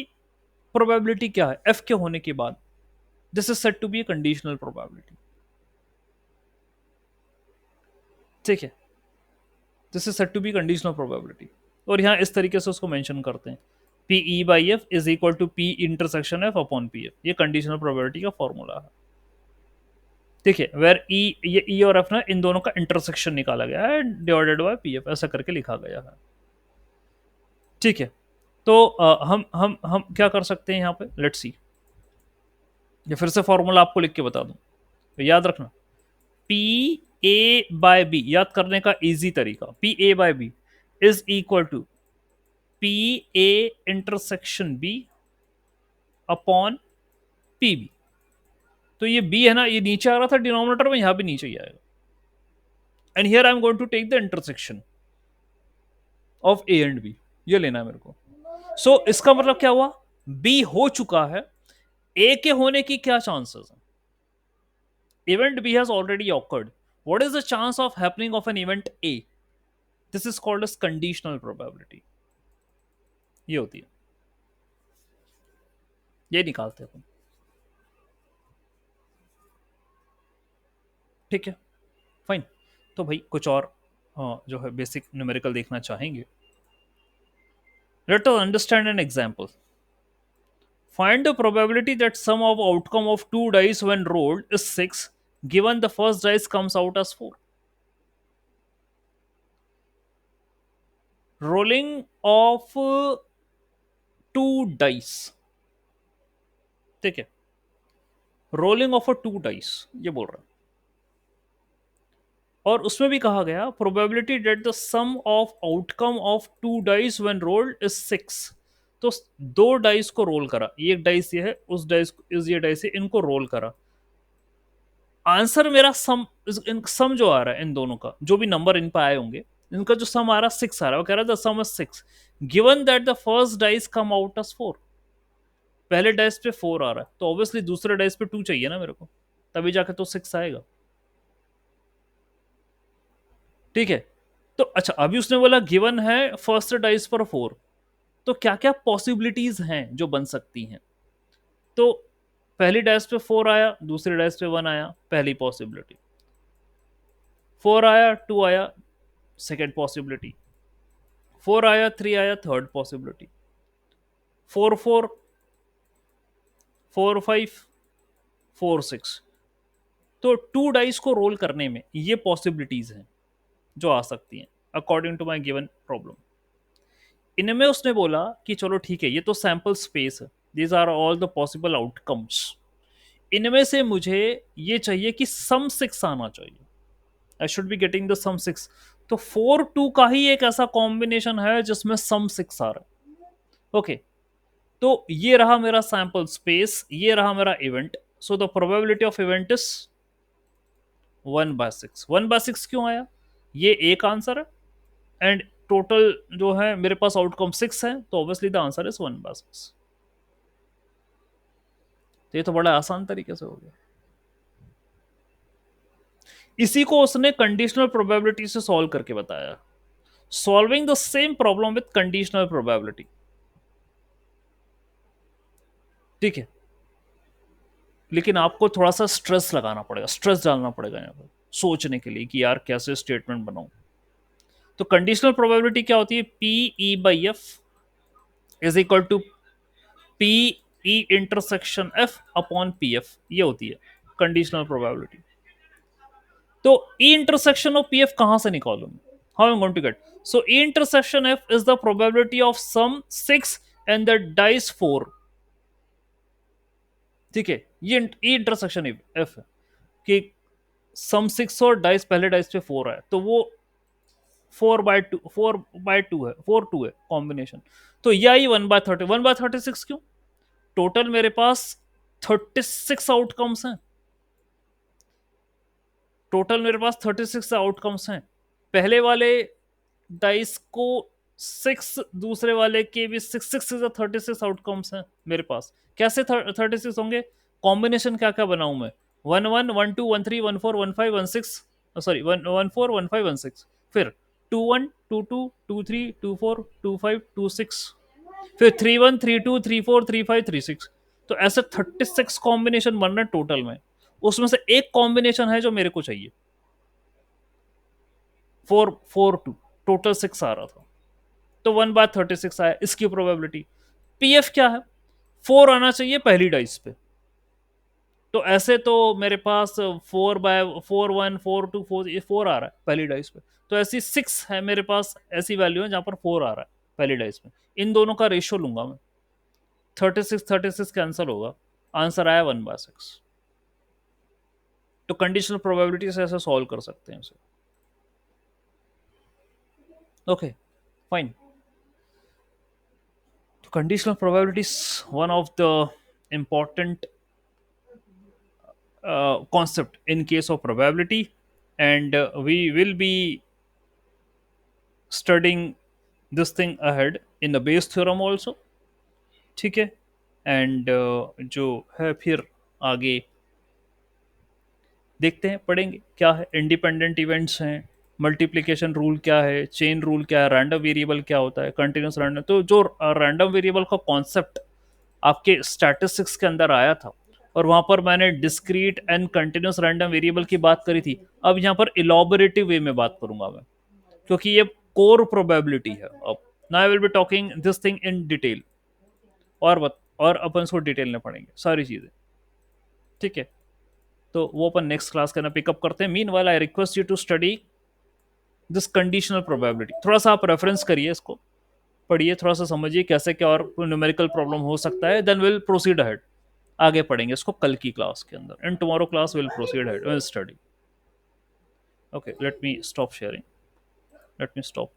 probability क्या है F के होने के बाद, this is said to be a conditional probability, ठीक है, this is said to be conditional probability, और यहाँ इस तरीके से उसको मेंशन करते हैं, P E by F is equal to P intersection F upon P F, ये कंडीशनल प्रोबेबिलिटी का फॉर्मूला है, ठीक है, वेर ई, ये ई और एफ ना इन दोनों का इंटरसेक्शन निकाला गया है डिवाइडेड बाय पी एफ, ऐसा करके लिखा गया है, ठीक है। तो हम क्या कर सकते हैं यहाँ पे, लेट्स सी, ये फिर से फॉर्मूला आपको लिख के बता दूं, तो याद रखना, पी ए बाय बी, याद करने का इजी तरीका, P A by B is equal to P A intersection B upon P B, तो ये बी है ना, ये नीचे आ रहा था डिनोमिनेटर में, यहां भी नीचे ही आएगा, and here I am going to take the intersection of A and B, ये लेना है मेरे को। सो इसका मतलब क्या हुआ, बी हो चुका है, ए के होने की क्या चांसेस है, event B has already occurred, what is the chance of happening of an event A, this is called as conditional probability, ये होती है, ये निकालते हैं अपन, ठीक है फाइन। तो भाई कुछ और जो है बेसिक न्यूमेरिकल देखना चाहेंगे, let us understand an example, find the probability that sum of outcome of two dice when rolled is 6 given the first dice comes out as 4, rolling of two dice, ठीक है, rolling of a two dice ये बोल रहा है, और उसमें भी कहा गया probability that the sum of outcome of two dice when rolled is 6, तो दो डाइस को रोल करा, एक डाइस ये है, उस डाइस इस ये डाइस है, इनको रोल करा, आंसर मेरा सम जो आ रहा है इन दोनों का, जो भी नंबर इन पर आए होंगे, इनका जो सम आ रहा है 6 आ रहा है, वो कह रहा है the sum is 6 given that the first dice come out as 4, पहले डाइस पे 4 आ रहा है, तो ऑब्वियसली दूसरे डाइस पे 2 चाहिए ना मेरे को, तभी जाके तो 6 आएगा, ठीक है। तो अच्छा, अभी उसने बोला गिवन है फर्स्ट डाइस पर 4, तो क्या क्या पॉसिबिलिटीज हैं जो बन सकती हैं, तो पहली डाइस पे 4 आया, दूसरी डाइस पे 1 आया, पहली पॉसिबिलिटी, 4 आया, 2 आया, सेकेंड पॉसिबिलिटी, 4 आया, 3 आया, थर्ड पॉसिबिलिटी, 4 4, 4 5, 4 6। तो 2 डाइस को रोल करने में ये पॉसिबिलिटीज हैं जो आ सकती हैं according to my given problem. इनमें उसने बोला कि चलो ठीक है, ये तो सैंपल स्पेस है, these are all the possible outcomes, इनमें से मुझे ये चाहिए कि सम 6 आना चाहिए, I should be getting the sum 6। तो 4 2 का ही एक ऐसा कॉम्बिनेशन है जिसमें सम 6 आ रहा है। ओके, तो ये रहा मेरा सैंपल स्पेस, ये रहा मेरा event. So the probability of event is 1/6। 1/6 क्यों आया? ये एक आंसर है, एंड टोटल जो है मेरे पास आउटकम 6 है, तो ऑब्वियसली द आंसर इज 1/6। तो ये तो बड़ा आसान तरीके से हो गया। इसी को उसने कंडीशनल प्रोबेबिलिटी से सॉल्व करके बताया, solving the same problem with conditional probability. ठीक है, लेकिन आपको थोड़ा सा स्ट्रेस लगाना पड़ेगा, स्ट्रेस डालना पड़ेगा यहाँ पर सोचने के लिए कि यार कैसे स्टेटमेंट बनाऊं। तो कंडीशनल प्रोबेबिलिटी क्या होती है? P E by F is equal to P E intersection F upon P F, ये होती है कंडीशनल प्रोबेबिलिटी। तो E intersection of P F कहां से निकालूं? How am going to get? So E intersection F is the probability of sum 6 and the dice 4। ठीक है, ये ई इंटरसेक्शन एफ है कि सम 6 और डाइस, पहले डाइस पे 4 है, तो वो 4/2 है, 4 2 है कॉम्बिनेशन। तो यही 1/30, 1/36 क्यों? टोटल मेरे पास 36 आउटकम्स हैं, टोटल मेरे पास 36 आउटकम्स हैं। पहले वाले डाइस को 6, दूसरे वाले के भी 6, 6 से 36 आउटकम्स हैं मेरे पास। कैसे 36 होंगे? कॉम्बिनेशन क्या क्या बनाऊं मैं? 11 12 13 14 15 16, सॉरी 14 15 16, फिर 21 22 23 24 25 26, फिर 31 32 34 35 36। तो ऐसे 36 कॉम्बिनेशन बन रहे हैं टोटल में, उसमें से एक कॉम्बिनेशन है जो मेरे को चाहिए, 4 4 2, टोटल 6 आ रहा था, तो 1/36 आया। इसकी प्रोबेबिलिटी पी एफ क्या है? 4 आना चाहिए पहली डाइस पे, तो ऐसे तो मेरे पास 4/4 1 4 2 4 आ रहा है पहली डाइस पे, तो ऐसी 6 है मेरे पास, ऐसी वैल्यू है जहां पर 4 आ रहा है पहली डाइस में। इन दोनों का रेशियो लूंगा मैं, 36 कैंसिल होगा, आंसर आया 1/6। तो कंडीशनल प्रोबेबिलिटी से ऐसे सॉल्व कर सकते हैं इसे। Okay, fine. तो conditional probability is one of the important concept in case of probability, and we will be studying this thing ahead in the Bayes theorem also। ठीक है, एंड जो है फिर आगे देखते हैं, पढ़ेंगे क्या है, इंडिपेंडेंट इवेंट्स हैं, मल्टीप्लिकेशन रूल क्या है, चेन रूल क्या है, रैंडम वेरिएबल क्या होता है, कंटिन्यूस रैंडम। तो जो रैंडम वेरिएबल का कॉन्सेप्ट आपके स्टैटिस्टिक्स के अंदर आया था, और वहां पर मैंने discrete and continuous random variable की बात करी थी, अब यहाँ पर इलॉबरेटिव वे में बात करूंगा मैं, क्योंकि ये कोर प्रोबेबिलिटी है। अब now I will be talking this thing in detail, और अपन इसको डिटेल में पढ़ेंगे सारी चीजें। ठीक है, तो वो अपन नेक्स्ट क्लास के अंदर पिकअप करते हैं। Meanwhile I request you to study this conditional probability, थोड़ा सा आप रेफरेंस करिए, इसको पढ़िए, थोड़ा सा समझिए कैसे क्या और न्यूमेरिकल प्रॉब्लम हो सकता है, देन विल प्रोसीड अहेड। आगे पढ़ेंगे इसको कल की क्लास के अंदर, in tomorrow class will proceed ahead, will study. Okay, let me stop sharing, let me stop.